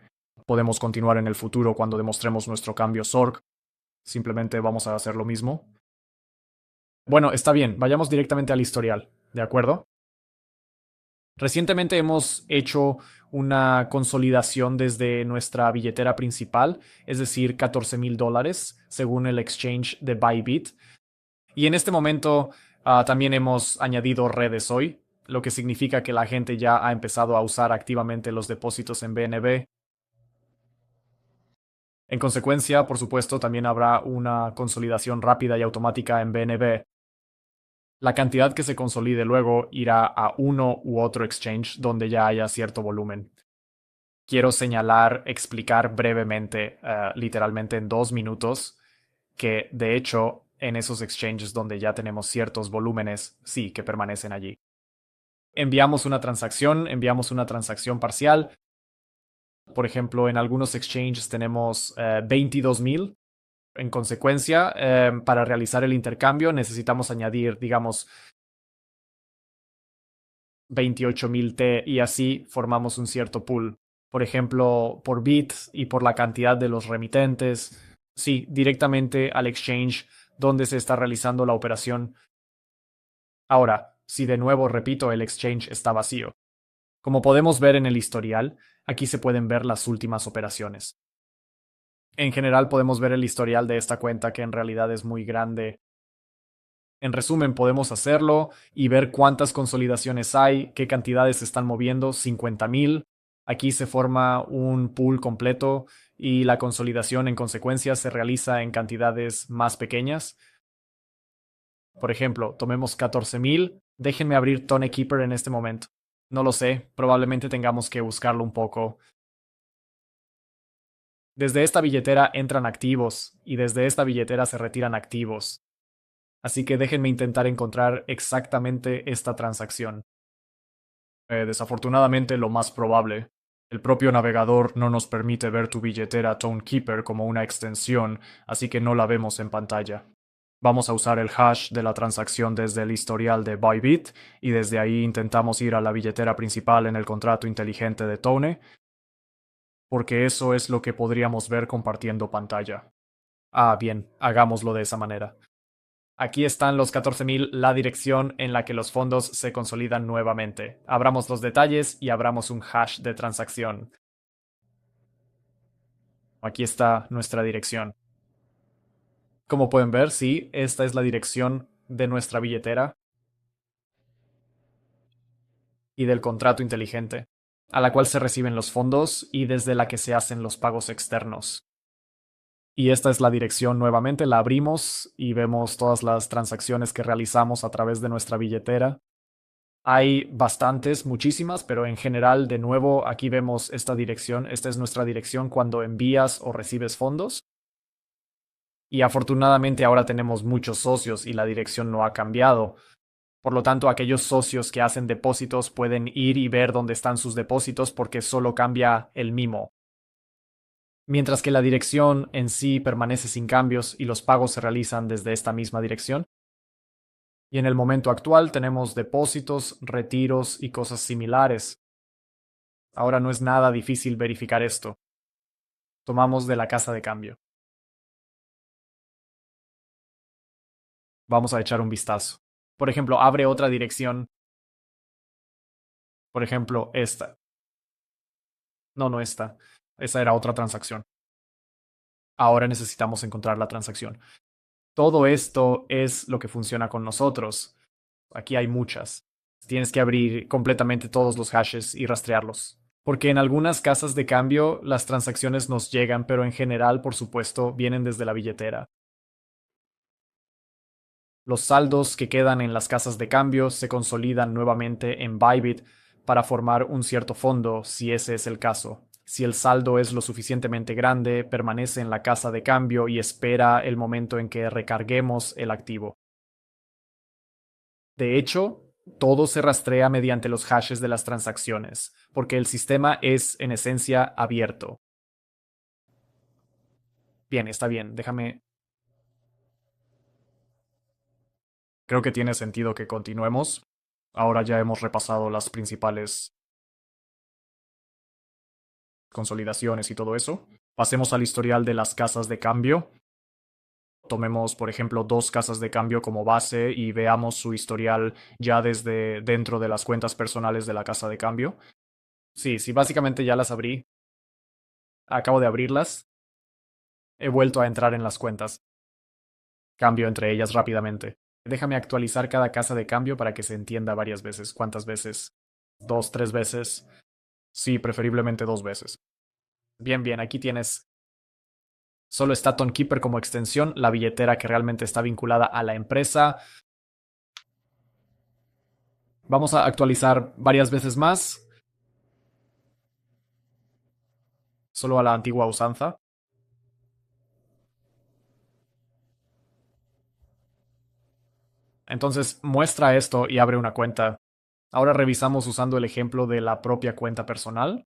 A: Podemos continuar en el futuro cuando demostremos nuestro cambio SORC. Simplemente vamos a hacer lo mismo.
B: Bueno, está bien, vayamos directamente al historial, ¿de acuerdo? Recientemente hemos hecho una consolidación desde nuestra billetera principal, es decir, $14,000 según el exchange de Bybit. Y en este momento también hemos añadido redes hoy, lo que significa que la gente ya ha empezado a usar activamente los depósitos en BNB. En consecuencia, por supuesto, también habrá una consolidación rápida y automática en BNB. La cantidad que se consolide luego irá a uno u otro exchange donde ya haya cierto volumen. Quiero señalar, explicar brevemente, literalmente en 2 minutos, que de hecho en esos exchanges donde ya tenemos ciertos volúmenes, sí que permanecen allí. Enviamos una transacción parcial. Por ejemplo, en algunos exchanges tenemos 22,000. En consecuencia, para realizar el intercambio necesitamos añadir, digamos, 28,000 T y así formamos un cierto pool. Por ejemplo, por bits y por la cantidad de los remitentes. Sí, directamente al exchange donde se está realizando la operación. Ahora, si de nuevo repito, el exchange está vacío. Como podemos ver en el historial, aquí se pueden ver las últimas operaciones. En general podemos ver el historial de esta cuenta que en realidad es muy grande. En resumen, podemos hacerlo y ver cuántas consolidaciones hay, qué cantidades se están moviendo, 50,000. Aquí se forma un pool completo y la consolidación en consecuencia se realiza en cantidades más pequeñas. Por ejemplo, tomemos 14,000. Déjenme abrir Tone Keeper en este momento. No lo sé, probablemente tengamos que buscarlo un poco. Desde esta billetera entran activos y desde esta billetera se retiran activos. Así que déjenme intentar encontrar exactamente esta transacción.
A: Desafortunadamente, lo más probable. El propio navegador no nos permite ver tu billetera Tonekeeper como una extensión, así que no la vemos en pantalla. Vamos a usar el hash de la transacción desde el historial de Bybit y desde ahí intentamos ir a la billetera principal en el contrato inteligente de Tone, porque eso es lo que podríamos ver compartiendo pantalla.
B: Ah, bien, hagámoslo de esa manera. Aquí están los 14,000, la dirección en la que los fondos se consolidan nuevamente. Abramos los detalles y abramos un hash de transacción. Aquí está nuestra dirección. Como pueden ver, sí, esta es la dirección de nuestra billetera. y del contrato inteligente, a la cual se reciben los fondos y desde la que se hacen los pagos externos. Y esta es la dirección nuevamente, la abrimos y vemos todas las transacciones que realizamos a través de nuestra billetera. Hay bastantes, muchísimas, pero en general, de nuevo, aquí vemos esta dirección. Esta es nuestra dirección cuando envías o recibes fondos. Y afortunadamente ahora tenemos muchos socios y la dirección no ha cambiado. Por lo tanto, aquellos socios que hacen depósitos pueden ir y ver dónde están sus depósitos porque solo cambia el mimo. Mientras que la dirección en sí permanece sin cambios y los pagos se realizan desde esta misma dirección. Y en el momento actual tenemos depósitos, retiros y cosas similares. Ahora no es nada difícil verificar esto. Tomamos de la casa de cambio. Vamos a echar un vistazo. Por ejemplo, abre otra dirección. Por ejemplo, esta. No, no esta. Esa era otra transacción. Ahora necesitamos encontrar la transacción. Todo esto es lo que funciona con nosotros. Aquí hay muchas. Tienes que abrir completamente todos los hashes y rastrearlos. Porque en algunas casas de cambio las transacciones nos llegan, pero en general, por supuesto, vienen desde la billetera. Los saldos que quedan en las casas de cambio se consolidan nuevamente en Bybit para formar un cierto fondo, si ese es el caso. Si el saldo es lo suficientemente grande, permanece en la casa de cambio y espera el momento en que recarguemos el activo. De hecho, todo se rastrea mediante los hashes de las transacciones, porque el sistema es, en esencia, abierto. Bien, está bien, déjame. Creo que tiene sentido que continuemos. Ahora ya hemos repasado las principales consolidaciones y todo eso. Pasemos al historial de las casas de cambio. Tomemos, por ejemplo, dos casas de cambio como base y veamos su historial ya desde dentro de las cuentas personales de la casa de cambio. Sí, sí, básicamente ya las abrí. Acabo de abrirlas. He vuelto a entrar en las cuentas. Cambio entre ellas rápidamente. Déjame actualizar cada casa de cambio para que se entienda varias veces. ¿Cuántas veces? ¿Dos, tres veces? Sí, preferiblemente dos veces. Bien, bien, aquí tienes. Solo está TonKeeper como extensión, la billetera que realmente está vinculada a la empresa. Vamos a actualizar varias veces más. Solo a la antigua usanza. Entonces muestra esto y abre una cuenta. Ahora revisamos usando el ejemplo de la propia cuenta personal.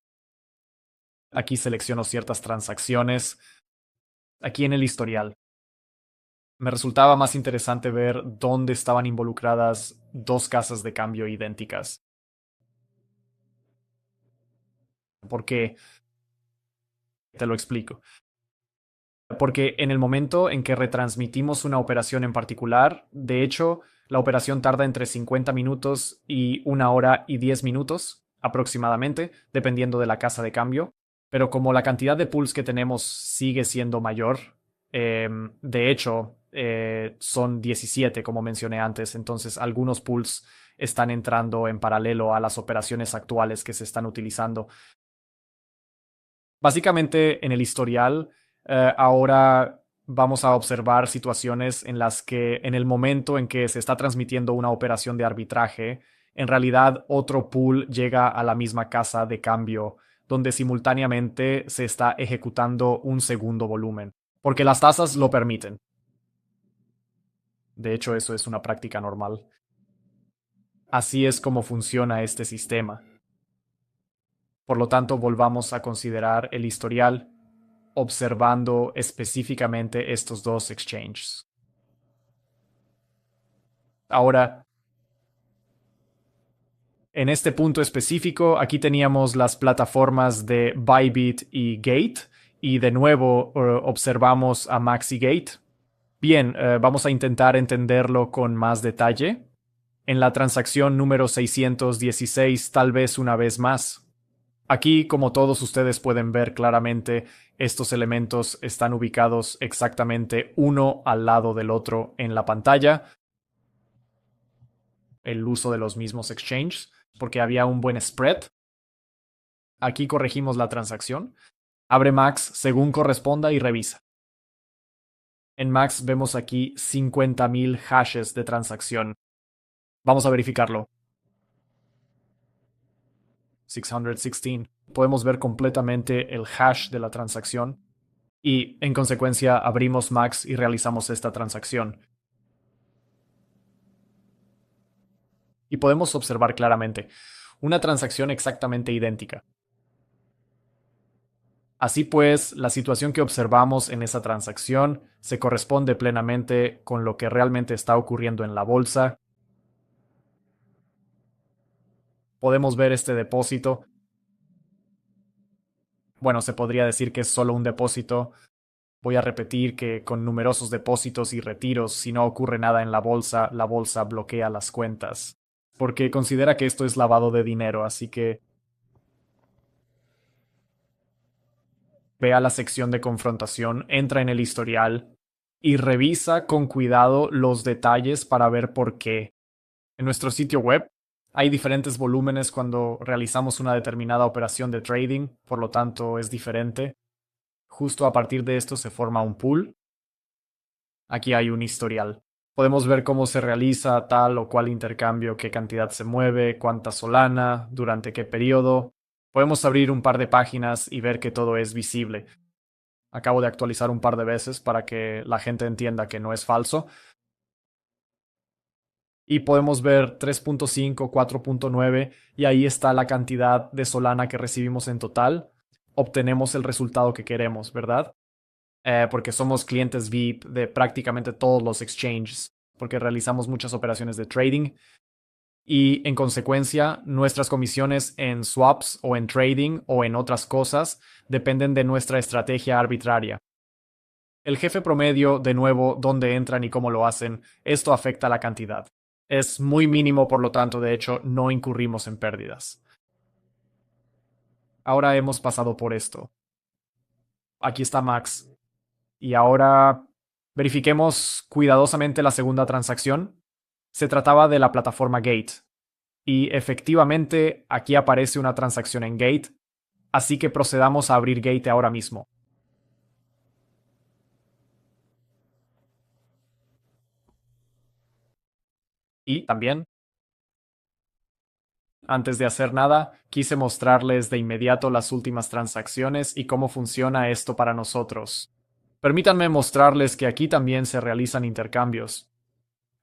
B: Aquí selecciono ciertas transacciones. Aquí en el historial. Me resultaba más interesante ver dónde estaban involucradas dos casas de cambio idénticas. Porque, te lo explico. Porque en el momento en que retransmitimos una operación en particular, de hecho, la operación tarda entre 50 minutos y 1 hora y 10 minutos aproximadamente, dependiendo de la casa de cambio. Pero como la cantidad de pools que tenemos sigue siendo mayor, de hecho, son 17, como mencioné antes, entonces algunos pools están entrando en paralelo a las operaciones actuales que se están utilizando. Básicamente, en el historial, ahora vamos a observar situaciones en las que en el momento en que se está transmitiendo una operación de arbitraje, en realidad otro pool llega a la misma casa de cambio, donde simultáneamente se está ejecutando un segundo volumen, porque las tasas lo permiten. De hecho, eso es una práctica normal. Así es como funciona este sistema. Por lo tanto, volvamos a considerar el historial observando específicamente estos dos exchanges. Ahora, en este punto específico, aquí teníamos las plataformas de Bybit y Gate, y de nuevo observamos a MaxiGate. Bien, vamos a intentar entenderlo con más detalle. En la transacción número 616, tal vez una vez más. Aquí, como todos ustedes pueden ver claramente, estos elementos están ubicados exactamente uno al lado del otro en la pantalla. El uso de los mismos exchanges. porque había un buen spread. Aquí corregimos la transacción. Abre Max según corresponda y revisa. En Max vemos aquí 50.000 hashes de transacción. Vamos a verificarlo. 616. Podemos ver completamente el hash de la transacción y en consecuencia abrimos Max y realizamos esta transacción. Y podemos observar claramente una transacción exactamente idéntica. Así pues, la situación que observamos en esa transacción se corresponde plenamente con lo que realmente está ocurriendo en la bolsa. Podemos ver este depósito. Bueno, se podría decir que es solo un depósito. Voy a repetir que con numerosos depósitos y retiros, si no ocurre nada en la bolsa bloquea las cuentas. Porque considera que esto es lavado de dinero, así que ve a la sección de confrontación, entra en el historial y revisa con cuidado los detalles para ver por qué. En nuestro sitio web hay diferentes volúmenes cuando realizamos una determinada operación de trading, por lo tanto es diferente. Justo a partir de esto se forma un pool. Aquí hay un historial. Podemos ver cómo se realiza tal o cual intercambio, qué cantidad se mueve, cuánta Solana, durante qué periodo. Podemos abrir un par de páginas y ver que todo es visible. Acabo de actualizar un par de veces para que la gente entienda que no es falso. Y podemos ver 3.5, 4.9 y ahí está la cantidad de Solana que recibimos en total. Obtenemos el resultado que queremos, ¿verdad? Porque somos clientes VIP de prácticamente todos los exchanges, porque realizamos muchas operaciones de trading y en consecuencia nuestras comisiones en swaps o en trading o en otras cosas dependen de nuestra estrategia arbitraria. El jefe promedio, de nuevo, dónde entran y cómo lo hacen, esto afecta la cantidad. Es muy mínimo, por lo tanto, de hecho, no incurrimos en pérdidas. Ahora hemos pasado por esto. Aquí está Max. Y ahora verifiquemos cuidadosamente la segunda transacción. Se trataba de la plataforma Gate. Y efectivamente aquí aparece una transacción en Gate. Así que procedamos a abrir Gate ahora mismo. Y también, antes de hacer nada, quise mostrarles de inmediato las últimas transacciones y cómo funciona esto para nosotros. Permítanme mostrarles que aquí también se realizan intercambios.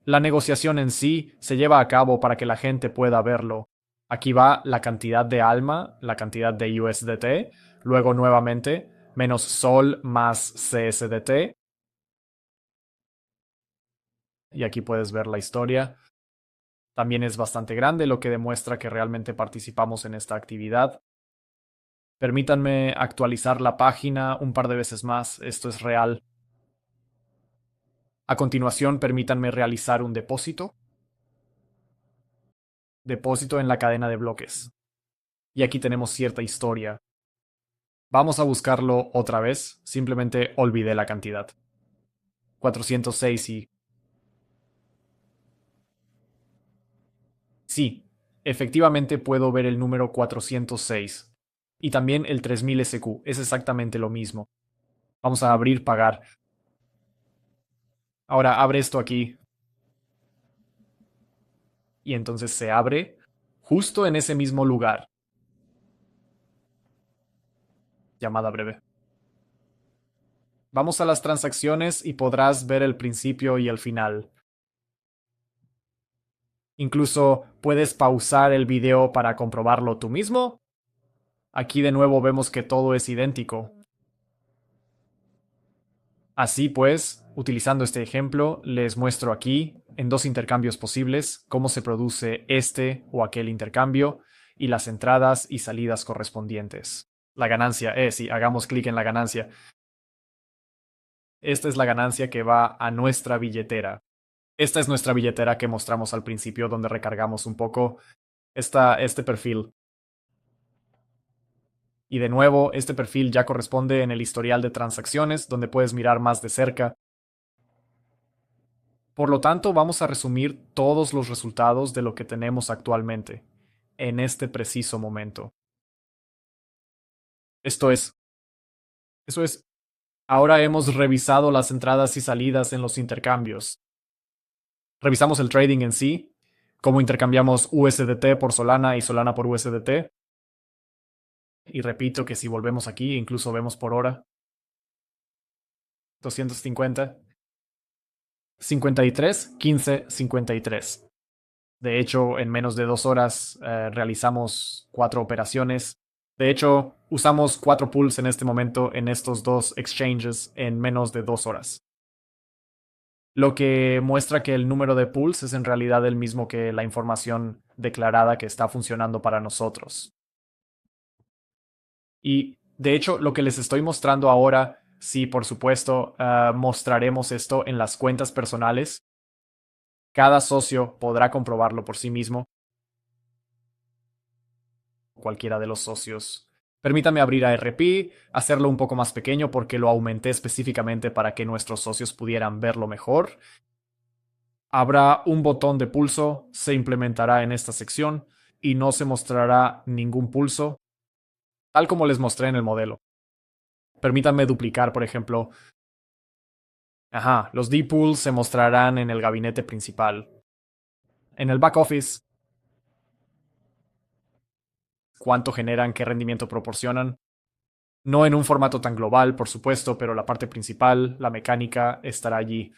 B: La negociación en sí se lleva a cabo para que la gente pueda verlo. Aquí va la cantidad de ALMA, la cantidad de USDT, luego nuevamente menos SOL más CSDT. Y aquí puedes ver la historia. También es bastante grande, lo que demuestra que realmente participamos en esta actividad. Permítanme actualizar la página un par de veces más, esto es real. A continuación, permítanme realizar un depósito. Depósito en la cadena de bloques. Y aquí tenemos cierta historia. Vamos a buscarlo otra vez, simplemente olvidé la cantidad. 406 y... Sí, efectivamente puedo ver el número 406. Y también el 3000 SQ, es exactamente lo mismo. Vamos a abrir pagar. Ahora abre esto aquí. Y entonces se abre justo en ese mismo lugar. Llamada breve. Vamos a las transacciones y podrás ver el principio y el final. Incluso puedes pausar el video para comprobarlo tú mismo. Aquí de nuevo vemos que todo es idéntico. Así pues, utilizando este ejemplo, les muestro aquí, en dos intercambios posibles, cómo se produce este o aquel intercambio y las entradas y salidas correspondientes. La ganancia, sí, hagamos clic en la ganancia. Esta es la ganancia que va a nuestra billetera. Esta es nuestra billetera que mostramos al principio, donde recargamos un poco este perfil. Y de nuevo, este perfil ya corresponde en el historial de transacciones, donde puedes mirar más de cerca. Por lo tanto, vamos a resumir todos los resultados de lo que tenemos actualmente. en este preciso momento. Esto es, eso es, ahora hemos revisado las entradas y salidas en los intercambios. Revisamos el trading en sí, cómo intercambiamos USDT por Solana y Solana por USDT. Y repito que si volvemos aquí, incluso vemos por hora. 250. 53, 15, 53. De hecho, en menos de 2 horas realizamos 4 operaciones. De hecho, usamos 4 pools en este momento en estos 2 exchanges en menos de 2 horas. Lo que muestra que el número de pools es en realidad el mismo que la información declarada que está funcionando para nosotros. Y de hecho, lo que les estoy mostrando ahora, sí, por supuesto, mostraremos esto en las cuentas personales. Cada socio podrá comprobarlo por sí mismo. Cualquiera de los socios. Permítame abrir a RP, hacerlo un poco más pequeño porque lo aumenté específicamente para que nuestros socios pudieran verlo mejor. Habrá un botón de pulso, se implementará en esta sección y no se mostrará ningún pulso, tal como les mostré en el modelo. Permítanme duplicar, por ejemplo. Los D-pools se mostrarán en el gabinete principal. En el back office, cuánto generan, qué rendimiento proporcionan. No en un formato tan global, por supuesto, pero la parte principal, la mecánica, estará allí.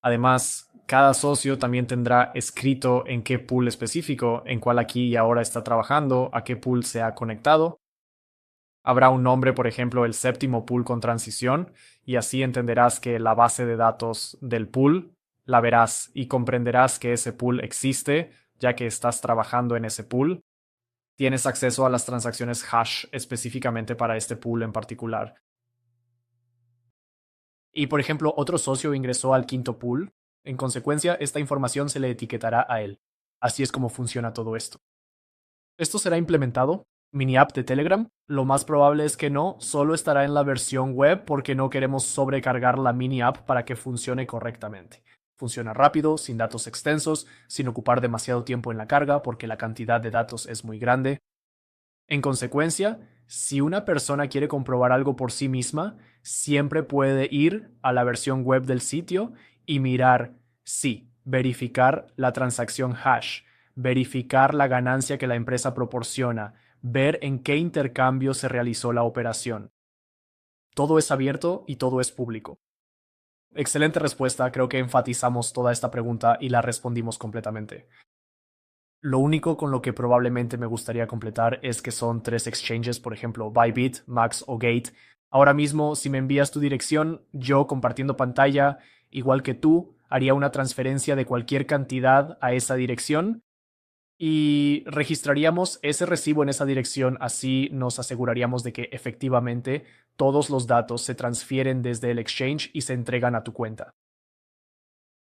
B: Además, cada socio también tendrá escrito en qué pool específico, en cuál aquí y ahora está trabajando, a qué pool se ha conectado. Habrá un nombre, por ejemplo, el séptimo pool con transición, y así entenderás que la base de datos del pool la verás y comprenderás que ese pool existe, ya que estás trabajando en ese pool. Tienes acceso a las transacciones hash específicamente para este pool en particular. Y por ejemplo, otro socio ingresó al quinto pool. En consecuencia, esta información se le etiquetará a él. Así es como funciona todo esto. ¿Esto será implementado? ¿Mini app de Telegram? Lo más probable es que no, solo estará en la versión web porque no queremos sobrecargar la mini app para que funcione correctamente. Funciona rápido, sin datos extensos, sin ocupar demasiado tiempo en la carga porque la cantidad de datos es muy grande. En consecuencia, si una persona quiere comprobar algo por sí misma, siempre puede ir a la versión web del sitio y mirar, sí, verificar la transacción hash, verificar la ganancia que la empresa proporciona, ver en qué intercambio se realizó la operación. Todo es abierto y todo es público. Excelente respuesta, creo que enfatizamos toda esta pregunta y la respondimos completamente. Lo único con lo que probablemente me gustaría completar es que son 3 exchanges, por ejemplo, Bybit, Max o Gate. Ahora mismo, si me envías tu dirección, yo compartiendo pantalla, igual que tú, haría una transferencia de cualquier cantidad a esa dirección y registraríamos ese recibo en esa dirección, así nos aseguraríamos de que efectivamente todos los datos se transfieren desde el exchange y se entregan a tu cuenta.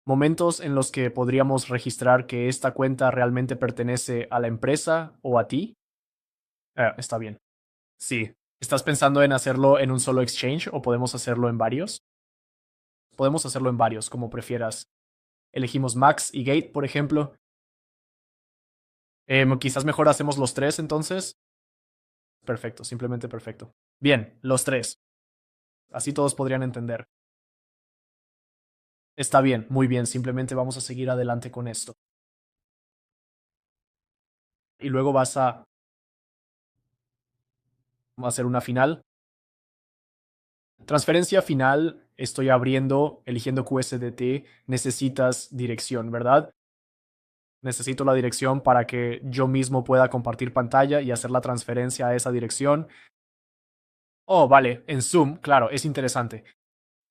B: Momentos en los que podríamos registrar que esta cuenta realmente pertenece a la empresa o a ti. Está bien. Sí. ¿Estás pensando en hacerlo en un solo exchange o podemos hacerlo en varios? Podemos hacerlo en varios, como prefieras. Elegimos Max y Gate, por ejemplo. Quizás mejor hacemos los 3 entonces. Perfecto, simplemente perfecto. Bien, los 3. Así todos podrían entender. Está bien, muy bien, simplemente vamos a seguir adelante con esto. Y luego vas a hacer una final. Transferencia final, estoy abriendo, eligiendo QSDT, necesitas dirección, ¿verdad? Necesito la dirección para que yo mismo pueda compartir pantalla y hacer la transferencia a esa dirección. Oh, vale, en Zoom, claro, es interesante.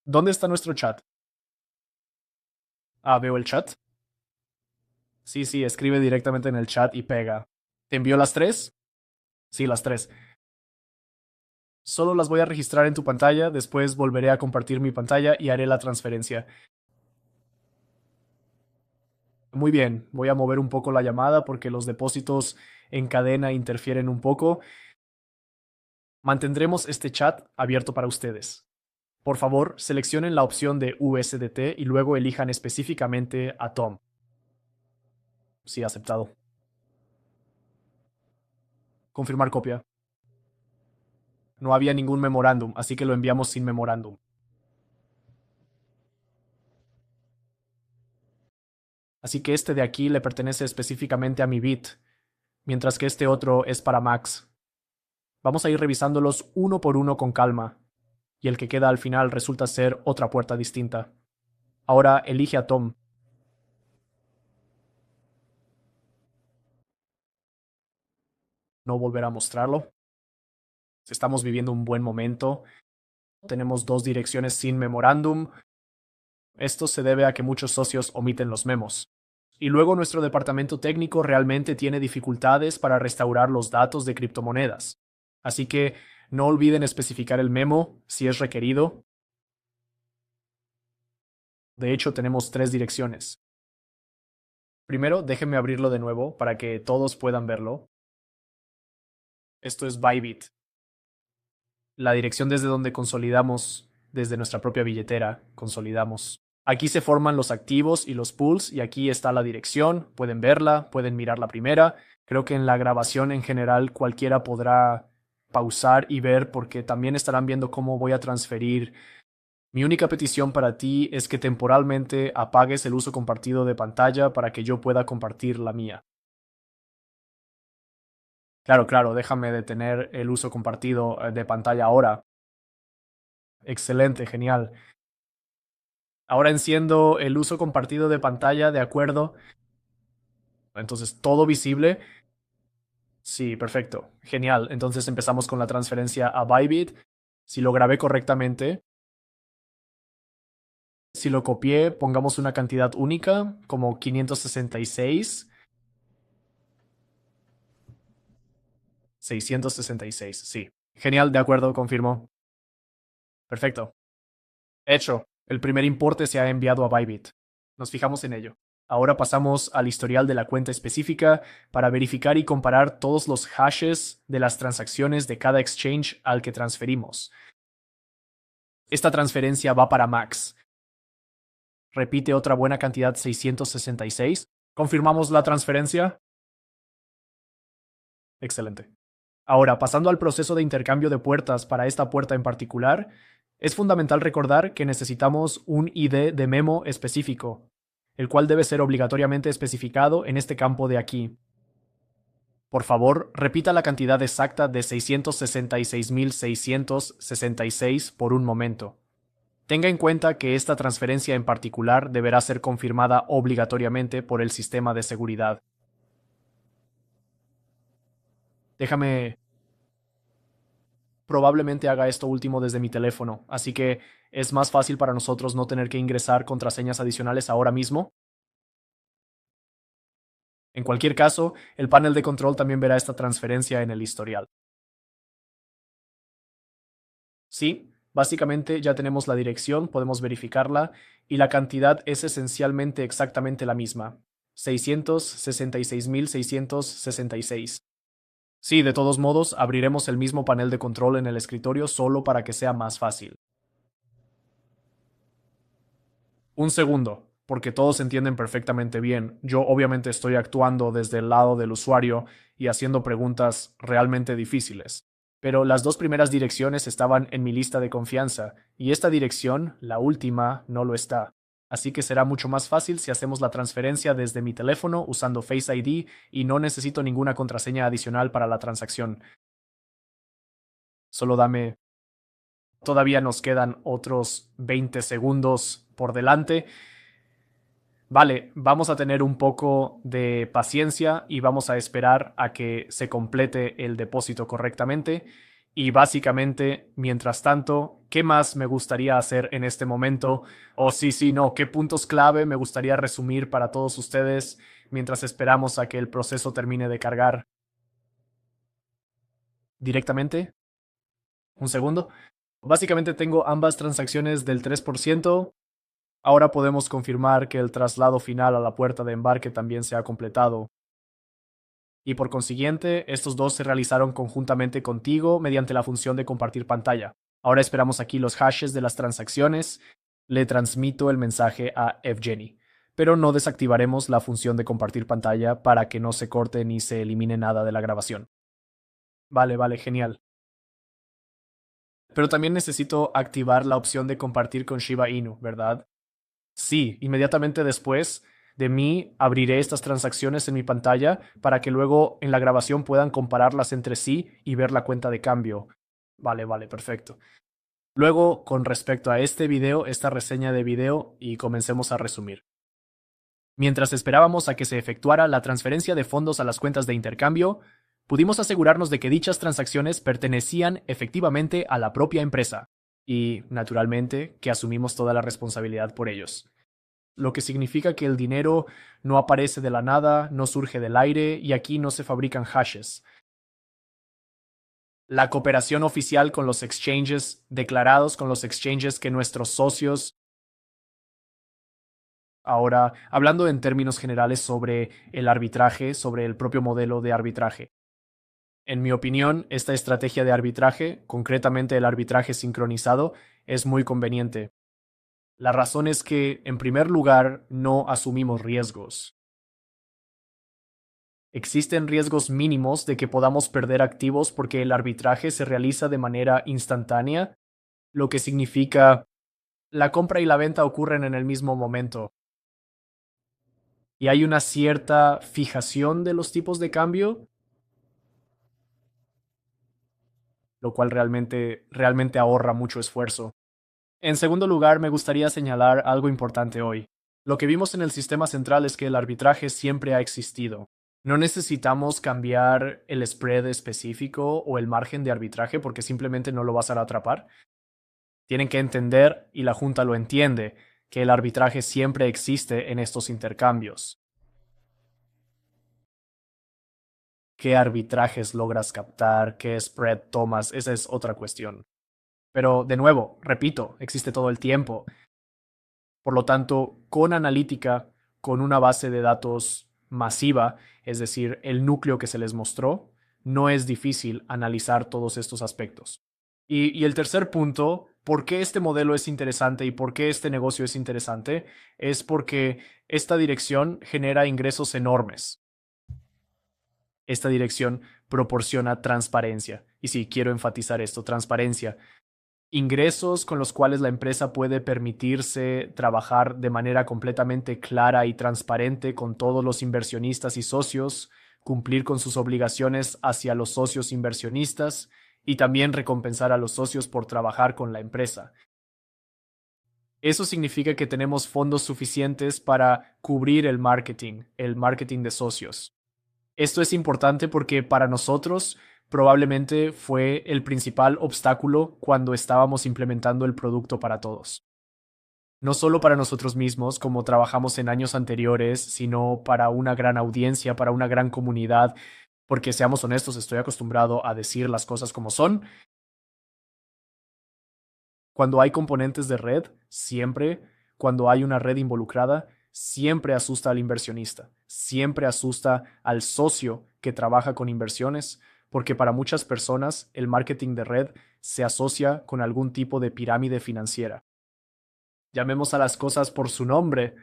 B: ¿Dónde está nuestro chat? Veo el chat. Sí, sí, escribe directamente en el chat y pega. ¿Te envió las 3? Sí, las 3. Solo las voy a registrar en tu pantalla, después volveré a compartir mi pantalla y haré la transferencia. Muy bien, voy a mover un poco la llamada porque los depósitos en cadena interfieren un poco. Mantendremos este chat abierto para ustedes. Por favor, seleccionen la opción de USDT y luego elijan específicamente a Tom. Sí, aceptado. Confirmar copia. No había ningún memorándum, así que lo enviamos sin memorándum. Así que este de aquí le pertenece específicamente a mi bit, mientras que este otro es para Max. Vamos a ir revisándolos uno por uno con calma, y el que queda al final resulta ser otra puerta distinta. Ahora elige a Tom. No volverá a mostrarlo. Estamos viviendo un buen momento. Tenemos dos direcciones sin memorándum. Esto se debe a que muchos socios omiten los memos. Y luego nuestro departamento técnico realmente tiene dificultades para restaurar los datos de criptomonedas. Así que no olviden especificar el memo si es requerido. De hecho, tenemos tres direcciones. Primero, déjenme abrirlo de nuevo para que todos puedan verlo. Esto es Bybit, la dirección desde donde consolidamos, desde nuestra propia billetera, consolidamos. Aquí se forman los activos y los pools y aquí está la dirección. Pueden verla, pueden mirar la primera. Creo que en la grabación en general cualquiera podrá pausar y ver porque también estarán viendo cómo voy a transferir. Mi única petición para ti es que temporalmente apagues el uso compartido de pantalla para que yo pueda compartir la mía. Claro, déjame detener el uso compartido de pantalla ahora. Excelente, genial. Ahora enciendo el uso compartido de pantalla, de acuerdo. Entonces, todo visible. Sí, perfecto. Genial. Entonces empezamos con la transferencia a Bybit. Si lo grabé correctamente, si lo copié, pongamos una cantidad única, como 566. 666, sí. Genial, de acuerdo, confirmo. Perfecto. Hecho. El primer importe se ha enviado a Bybit. Nos fijamos en ello. Ahora pasamos al historial de la cuenta específica para verificar y comparar todos los hashes de las transacciones de cada exchange al que transferimos. Esta transferencia va para Max. Repite otra buena cantidad 666. ¿Confirmamos la transferencia? Excelente. Ahora, pasando al proceso de intercambio de puertas para esta puerta en particular, es fundamental recordar que necesitamos un ID de memo específico, el cual debe ser obligatoriamente especificado en este campo de aquí. Por favor, repita la cantidad exacta de 666.666 por un momento. Tenga en cuenta que esta transferencia en particular deberá ser confirmada obligatoriamente por el sistema de seguridad. Déjame... Probablemente haga esto último desde mi teléfono, así que es más fácil para nosotros no tener que ingresar contraseñas adicionales ahora mismo. En cualquier caso, el panel de control también verá esta transferencia en el historial. Sí, básicamente ya tenemos la dirección, podemos verificarla, y la cantidad es esencialmente exactamente la misma, 666.666. Sí, de todos modos, abriremos el mismo panel de control en el escritorio solo para que sea más fácil. Un segundo, porque todos entienden perfectamente bien. Yo obviamente estoy actuando desde el lado del usuario y haciendo preguntas realmente difíciles. Pero las dos primeras direcciones estaban en mi lista de confianza, y esta dirección, la última, no lo está. Así que será mucho más fácil si hacemos la transferencia desde mi teléfono usando Face ID y no necesito ninguna contraseña adicional para la transacción. Solo dame... Todavía nos quedan otros 20 segundos por delante. Vale, vamos a tener un poco de paciencia y vamos a esperar a que se complete el depósito correctamente. Y básicamente, mientras tanto, ¿qué más me gustaría hacer en este momento? No, ¿qué puntos clave me gustaría resumir para todos ustedes mientras esperamos a que el proceso termine de cargar directamente? Un segundo. Básicamente tengo ambas transacciones del 3%. Ahora podemos confirmar que el traslado final a la puerta de embarque también se ha completado. Y por consiguiente, estos dos se realizaron conjuntamente contigo mediante la función de compartir pantalla. Ahora esperamos aquí los hashes de las transacciones. Le transmito el mensaje a Evgeny, pero no desactivaremos la función de compartir pantalla para que no se corte ni se elimine nada de la grabación. Vale, vale, genial. Pero también necesito activar la opción de compartir con Shiba Inu, ¿verdad? Sí, inmediatamente después de mí abriré estas transacciones en mi pantalla para que luego en la grabación puedan compararlas entre sí y ver la cuenta de cambio. Vale, vale, perfecto. Luego, con respecto a este video, esta reseña de video, y comencemos a resumir. Mientras esperábamos a que se efectuara la transferencia de fondos a las cuentas de intercambio, pudimos asegurarnos de que dichas transacciones pertenecían efectivamente a la propia empresa y, naturalmente, que asumimos toda la responsabilidad por ellos. Lo que significa que el dinero no aparece de la nada, no surge del aire y aquí no se fabrican hashes. La cooperación oficial con los exchanges, declarados con los exchanges que nuestros socios. Ahora, hablando en términos generales sobre el arbitraje, sobre el propio modelo de arbitraje. En mi opinión, esta estrategia de arbitraje, concretamente el arbitraje sincronizado, es muy conveniente. La razón es que, en primer lugar, no asumimos riesgos. Existen riesgos mínimos de que podamos perder activos porque el arbitraje se realiza de manera instantánea, lo que significa la compra y la venta ocurren en el mismo momento. Y hay una cierta fijación de los tipos de cambio, lo cual realmente ahorra mucho esfuerzo. En segundo lugar, me gustaría señalar algo importante hoy. Lo que vimos en el sistema central es que el arbitraje siempre ha existido. No necesitamos cambiar el spread específico o el margen de arbitraje porque simplemente no lo vas a atrapar. Tienen que entender, y la Junta lo entiende, que el arbitraje siempre existe en estos intercambios. ¿Qué arbitrajes logras captar? ¿Qué spread tomas? Esa es otra cuestión. Pero, de nuevo, repito, existe todo el tiempo. Por lo tanto, con analítica, con una base de datos masiva, es decir, el núcleo que se les mostró, no es difícil analizar todos estos aspectos. Y el tercer punto, ¿por qué este modelo es interesante y por qué este negocio es interesante? Es porque esta dirección genera ingresos enormes. Esta dirección proporciona transparencia. Y sí, quiero enfatizar esto, transparencia. Ingresos con los cuales la empresa puede permitirse trabajar de manera completamente clara y transparente con todos los inversionistas y socios, cumplir con sus obligaciones hacia los socios inversionistas y también recompensar a los socios por trabajar con la empresa. Eso significa que tenemos fondos suficientes para cubrir el marketing de socios. Esto es importante porque para nosotros probablemente fue el principal obstáculo cuando estábamos implementando el producto para todos. No solo para nosotros mismos, como trabajamos en años anteriores, sino para una gran audiencia, para una gran comunidad, porque seamos honestos, estoy acostumbrado a decir las cosas como son. Cuando hay componentes de red, siempre, cuando hay una red involucrada, siempre asusta al inversionista, siempre asusta al socio que trabaja con inversiones, porque para muchas personas el marketing de red se asocia con algún tipo de pirámide financiera. Llamemos a las cosas por su nombre.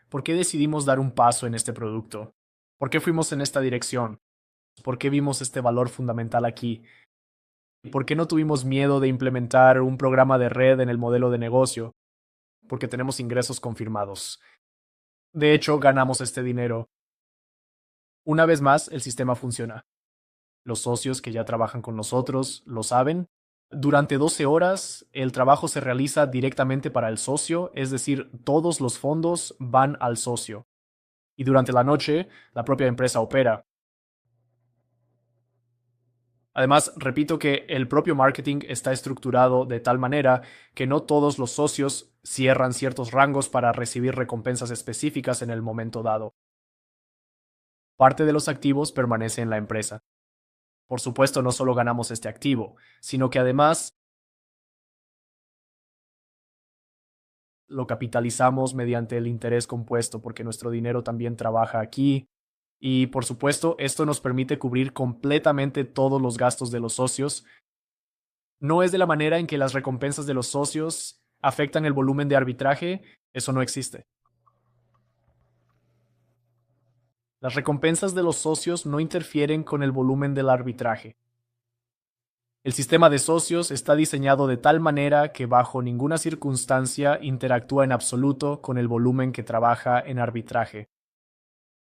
B: ¿Por qué decidimos dar un paso en este producto? ¿Por qué fuimos en esta dirección? ¿Por qué vimos este valor fundamental aquí? ¿Por qué no tuvimos miedo de implementar un programa de red en el modelo de negocio? Porque tenemos ingresos confirmados. De hecho, ganamos este dinero. Una vez más, el sistema funciona. Los socios que ya trabajan con nosotros lo saben. Durante 12 horas, el trabajo se realiza directamente para el socio, es decir, todos los fondos van al socio. Y durante la noche, la propia empresa opera. Además, repito que el propio marketing está estructurado de tal manera que no todos los socios cierran ciertos rangos para recibir recompensas específicas en el momento dado. Parte de los activos permanece en la empresa. Por supuesto, no solo ganamos este activo, sino que además lo capitalizamos mediante el interés compuesto, porque nuestro dinero también trabaja aquí. Y por supuesto, esto nos permite cubrir completamente todos los gastos de los socios. No es de la manera en que las recompensas de los socios afectan el volumen de arbitraje, eso no existe. Las recompensas de los socios no interfieren con el volumen del arbitraje. El sistema de socios está diseñado de tal manera que bajo ninguna circunstancia interactúa en absoluto con el volumen que trabaja en arbitraje.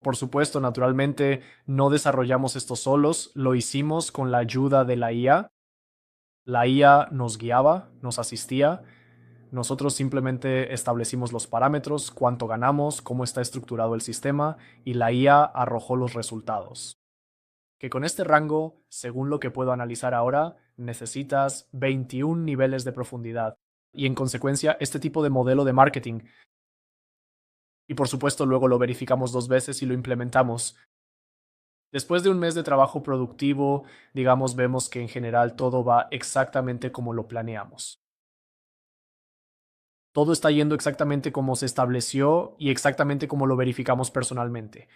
B: Por supuesto, naturalmente, no desarrollamos esto solos, lo hicimos con la ayuda de la IA. La IA nos guiaba, nos asistía. Nosotros simplemente establecimos los parámetros, cuánto ganamos, cómo está estructurado el sistema, y la IA arrojó los resultados. Que con este rango, según lo que puedo analizar ahora, necesitas 21 niveles de profundidad. Y en consecuencia, este tipo de modelo de marketing. Y por supuesto, luego lo verificamos 2 veces y lo implementamos. Después de un mes de trabajo productivo, digamos, vemos que en general todo va exactamente como lo planeamos. Todo está yendo exactamente como se estableció y exactamente como lo verificamos personalmente.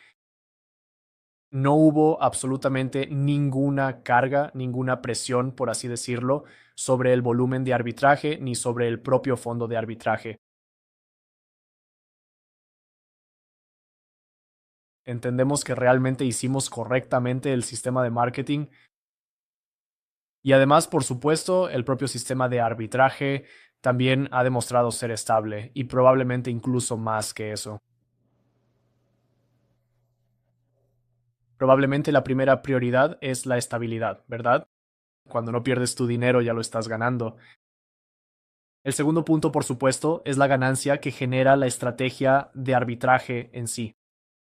B: No hubo absolutamente ninguna carga, ninguna presión, por así decirlo, sobre el volumen de arbitraje ni sobre el propio fondo de arbitraje. Entendemos que realmente hicimos correctamente el sistema de marketing y además, por supuesto, el propio sistema de arbitraje también ha demostrado ser estable y probablemente incluso más que eso. Probablemente la primera prioridad es la estabilidad, ¿verdad? Cuando no pierdes tu dinero ya lo estás ganando. El segundo punto, por supuesto, es la ganancia que genera la estrategia de arbitraje en sí.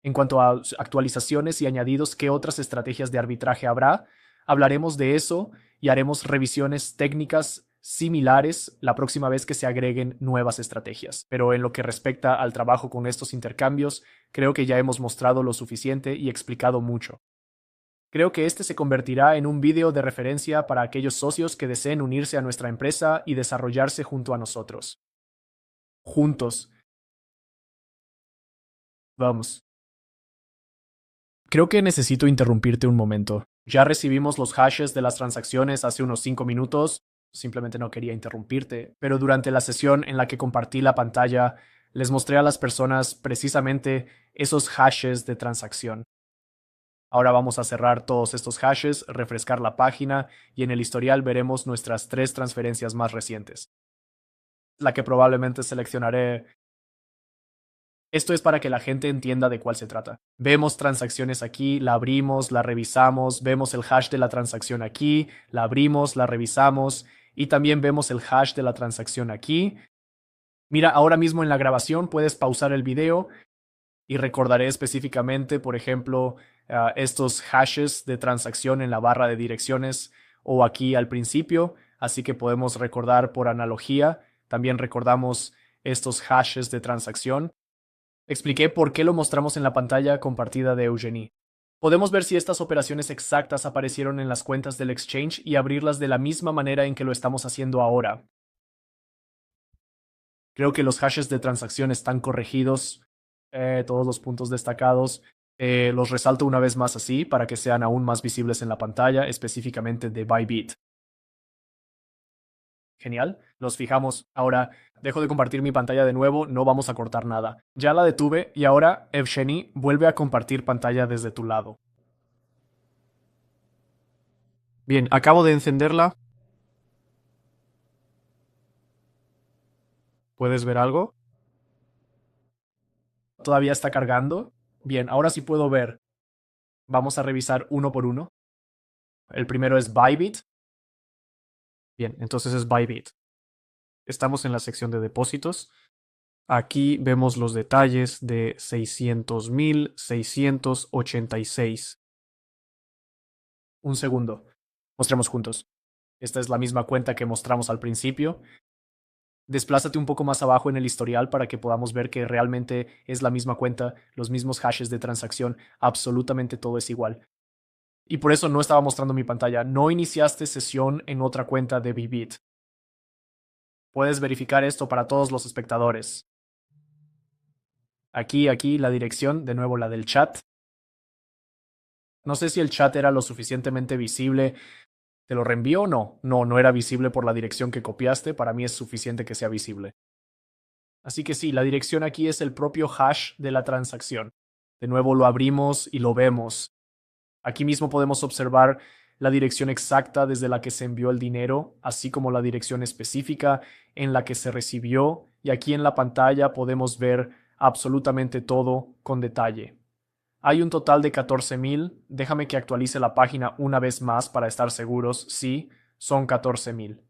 B: En cuanto a actualizaciones y añadidos, ¿qué otras estrategias de arbitraje habrá? Hablaremos de eso y haremos revisiones técnicas similares la próxima vez que se agreguen nuevas estrategias. Pero en lo que respecta al trabajo con estos intercambios, creo que ya hemos mostrado lo suficiente y explicado mucho. Creo que este se convertirá en un vídeo de referencia para aquellos socios que deseen unirse a nuestra empresa y desarrollarse junto a nosotros. Juntos. Vamos. Creo que necesito interrumpirte un momento. Ya recibimos los hashes de las transacciones hace unos 5 minutos. Simplemente no quería interrumpirte, pero durante la sesión en la que compartí la pantalla, les mostré a las personas precisamente esos hashes de transacción. Ahora vamos a cerrar todos estos hashes, refrescar la página y en el historial veremos nuestras 3 transferencias más recientes. La que probablemente seleccionaré. Esto es para que la gente entienda de cuál se trata. Vemos transacciones aquí, la abrimos, la revisamos, vemos el hash de la transacción aquí, la abrimos, la revisamos y también vemos el hash de la transacción aquí. Mira, ahora mismo en la grabación puedes pausar el video y recordaré específicamente, por ejemplo, estos hashes de transacción en la barra de direcciones o aquí al principio, así que podemos recordar por analogía. También recordamos estos hashes de transacción. Expliqué por qué lo mostramos en la pantalla compartida de Eugenie. Podemos ver si estas operaciones exactas aparecieron en las cuentas del exchange y abrirlas de la misma manera en que lo estamos haciendo ahora. Creo que los hashes de transacción están corregidos, todos los puntos destacados. Los resalto una vez más así para que sean aún más visibles en la pantalla, específicamente de Bybit. Genial, los fijamos. Ahora dejo de compartir mi pantalla de nuevo, no vamos a cortar nada. Ya la detuve y ahora, Evgeny, vuelve a compartir pantalla desde tu lado. Bien, acabo de encenderla. ¿Puedes ver algo? ¿Todavía está cargando? Bien, ahora sí puedo ver. Vamos a revisar uno por uno. El primero es Bybit. Bien, entonces es Bybit. Estamos en la sección de depósitos. Aquí vemos los detalles de 600.686. Un segundo. Mostremos juntos. Esta es la misma cuenta que mostramos al principio. Desplázate un poco más abajo en el historial para que podamos ver que realmente es la misma cuenta, los mismos hashes de transacción, absolutamente todo es igual. Y por eso no estaba mostrando mi pantalla. No iniciaste sesión en otra cuenta de Bybit. Puedes verificar esto para todos los espectadores. Aquí, la dirección, de nuevo la del chat. No sé si el chat era lo suficientemente visible. ¿Te lo reenvío o no? No, no era visible por la dirección que copiaste. Para mí es suficiente que sea visible. Así que sí, la dirección aquí es el propio hash de la transacción. De nuevo lo abrimos y lo vemos. Aquí mismo podemos observar la dirección exacta desde la que se envió el dinero, así como la dirección específica en la que se recibió, y aquí en la pantalla podemos ver absolutamente todo con detalle. Hay un total de 14,000. Déjame que actualice la página una vez más para estar seguros. Sí, son 14,000.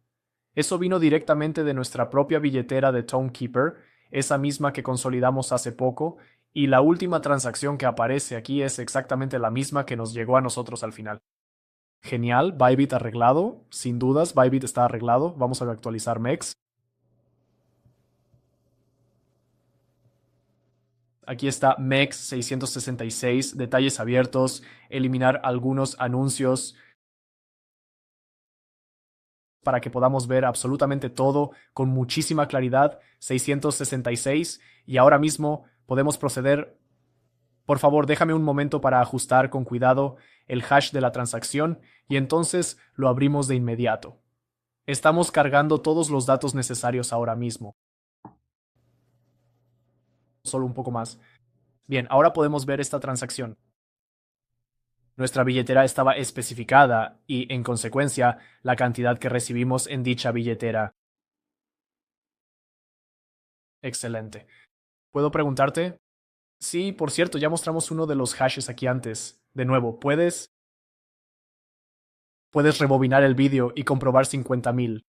B: Eso vino directamente de nuestra propia billetera de Tonekeeper, esa misma que consolidamos hace poco, y la última transacción que aparece aquí es exactamente la misma que nos llegó a nosotros al final. Genial, Bybit arreglado. Sin dudas, Bybit está arreglado. Vamos a actualizar MEX. Aquí está MEX 666, detalles abiertos, eliminar algunos anuncios para que podamos ver absolutamente todo con muchísima claridad. 666 y ahora mismo podemos proceder. Por favor, déjame un momento para ajustar con cuidado el hash de la transacción y entonces lo abrimos de inmediato. Estamos cargando todos los datos necesarios ahora mismo. Solo un poco más. Bien, ahora podemos ver esta transacción. Nuestra billetera estaba especificada y, en consecuencia, la cantidad que recibimos en dicha billetera. Excelente. ¿Puedo preguntarte? Sí, por cierto, ya mostramos uno de los hashes aquí antes. De nuevo, puedes rebobinar el vídeo y comprobar 50,000.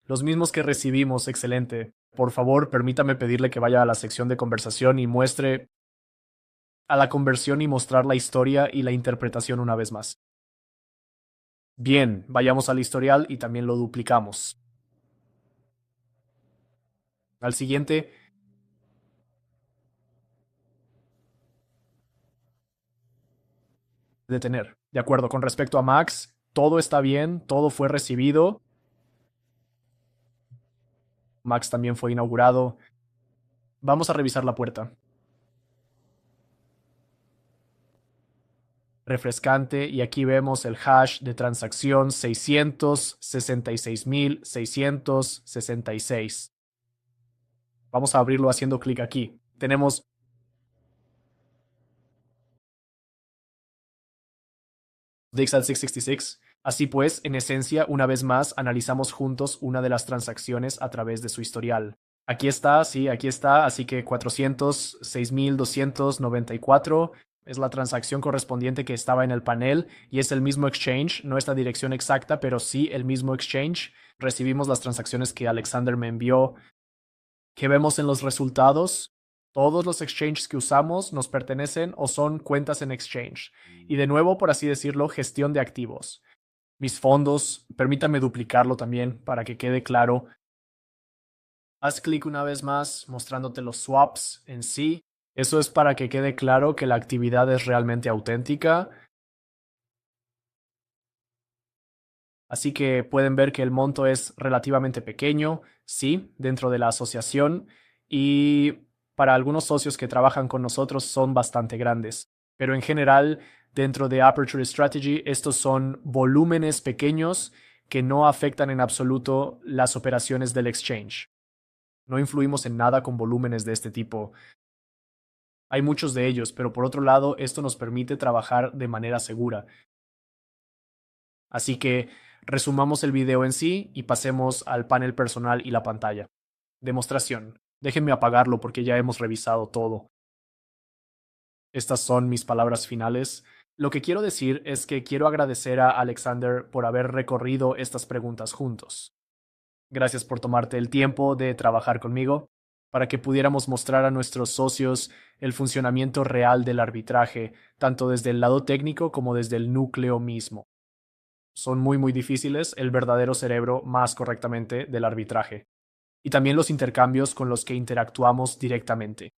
B: Los mismos que recibimos, excelente. Por favor, permítame pedirle que vaya a la sección de conversación y muestre a la conversión y mostrar la historia y la interpretación una vez más. Bien, vayamos al historial y también lo duplicamos. Al siguiente, detener. De acuerdo, con respecto a Max, todo está bien, todo fue recibido. Max también fue inaugurado. Vamos a revisar la puerta. Refrescante y aquí vemos el hash de transacción 666,666. Vamos a abrirlo haciendo clic aquí. Tenemos Dixal 666. Así pues, en esencia, una vez más, analizamos juntos una de las transacciones a través de su historial. Aquí está, sí, aquí está, así que 406,294 es la transacción correspondiente que estaba en el panel y es el mismo exchange, no es la dirección exacta, pero sí el mismo exchange. Recibimos las transacciones que Alexander me envió. ¿Qué vemos en los resultados? Todos los exchanges que usamos nos pertenecen o son cuentas en exchange. Y de nuevo, por así decirlo, gestión de activos. Mis fondos, permítame duplicarlo también para que quede claro. Haz clic una vez más mostrándote los swaps en sí. Eso es para que quede claro que la actividad es realmente auténtica. Así que pueden ver que el monto es relativamente pequeño, sí, dentro de la asociación. Y para algunos socios que trabajan con nosotros son bastante grandes. Pero en general, dentro de Aperture Strategy, estos son volúmenes pequeños que no afectan en absoluto las operaciones del exchange. No influimos en nada con volúmenes de este tipo. Hay muchos de ellos, pero por otro lado, esto nos permite trabajar de manera segura. Así que resumamos el video en sí y pasemos al panel personal y la pantalla. Demostración. Déjenme apagarlo porque ya hemos revisado todo. Estas son mis palabras finales. Lo que quiero decir es que quiero agradecer a Alexander por haber recorrido estas preguntas juntos. Gracias por tomarte el tiempo de trabajar conmigo para que pudiéramos mostrar a nuestros socios el funcionamiento real del arbitraje, tanto desde el lado técnico como desde el núcleo mismo. Son muy difíciles, el verdadero cerebro, más correctamente, del arbitraje. Y también los intercambios con los que interactuamos directamente.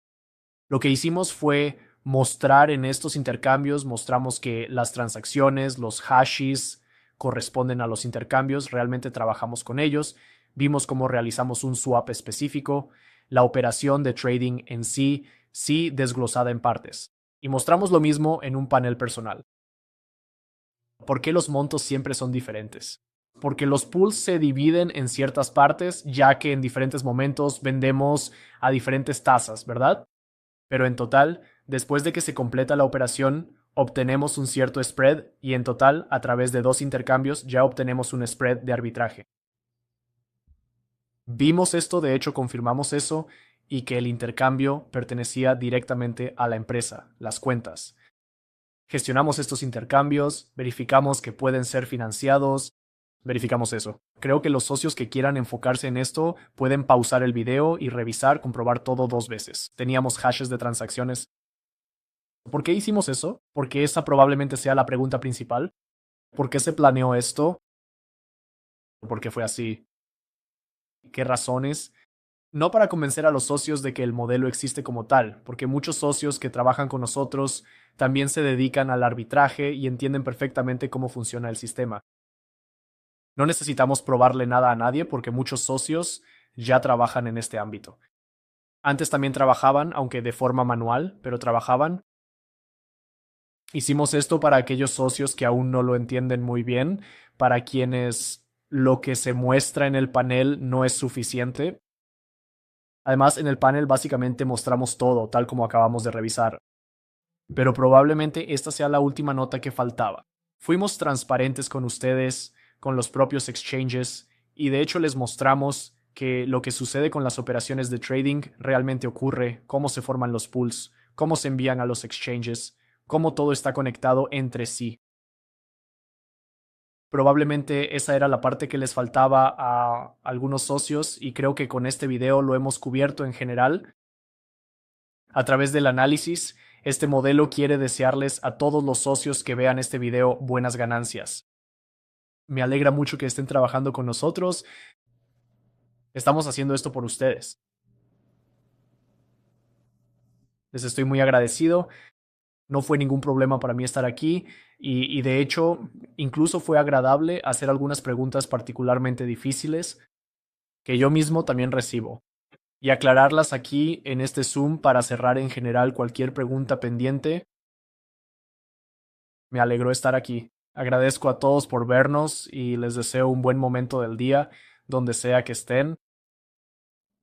B: Lo que hicimos fue mostrar en estos intercambios, mostramos que las transacciones, los hashes, corresponden a los intercambios, realmente trabajamos con ellos, vimos cómo realizamos un swap específico, la operación de trading en sí, sí desglosada en partes. Y mostramos lo mismo en un panel personal. ¿Por qué los montos siempre son diferentes? Porque los pools se dividen en ciertas partes, ya que en diferentes momentos vendemos a diferentes tasas, ¿verdad? Pero en total, después de que se completa la operación, obtenemos un cierto spread y en total, a través de 2 intercambios, ya obtenemos un spread de arbitraje. Vimos esto, de hecho confirmamos eso, y que el intercambio pertenecía directamente a la empresa, las cuentas. Gestionamos estos intercambios, verificamos que pueden ser financiados, verificamos eso. Creo que los socios que quieran enfocarse en esto pueden pausar el video y revisar, comprobar todo 2 veces. Teníamos hashes de transacciones. ¿Por qué hicimos eso? Porque esa probablemente sea la pregunta principal. ¿Por qué se planeó esto? ¿Por qué fue así? ¿Qué razones? No para convencer a los socios de que el modelo existe como tal, porque muchos socios que trabajan con nosotros también se dedican al arbitraje y entienden perfectamente cómo funciona el sistema. No necesitamos probarle nada a nadie porque muchos socios ya trabajan en este ámbito. Antes también trabajaban, aunque de forma manual, pero trabajaban. Hicimos esto para aquellos socios que aún no lo entienden muy bien, para quienes lo que se muestra en el panel no es suficiente. Además, en el panel básicamente mostramos todo, tal como acabamos de revisar. Pero probablemente esta sea la última nota que faltaba. Fuimos transparentes con ustedes, con los propios exchanges, y de hecho les mostramos que lo que sucede con las operaciones de trading realmente ocurre, cómo se forman los pools, cómo se envían a los exchanges, cómo todo está conectado entre sí. Probablemente esa era la parte que les faltaba a algunos socios y creo que con este video lo hemos cubierto en general. A través del análisis, este modelo quiere desearles a todos los socios que vean este video buenas ganancias. Me alegra mucho que estén trabajando con nosotros. Estamos haciendo esto por ustedes. Les estoy muy agradecido. No fue ningún problema para mí estar aquí y de hecho incluso fue agradable hacer algunas preguntas particularmente difíciles que yo mismo también recibo y aclararlas aquí en este Zoom para cerrar en general cualquier pregunta pendiente. Me alegró estar aquí. Agradezco a todos por vernos y les deseo un buen momento del día, donde sea que estén.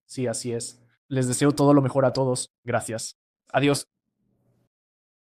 B: Sí, así es. Les deseo todo lo mejor a todos. Gracias. Adiós.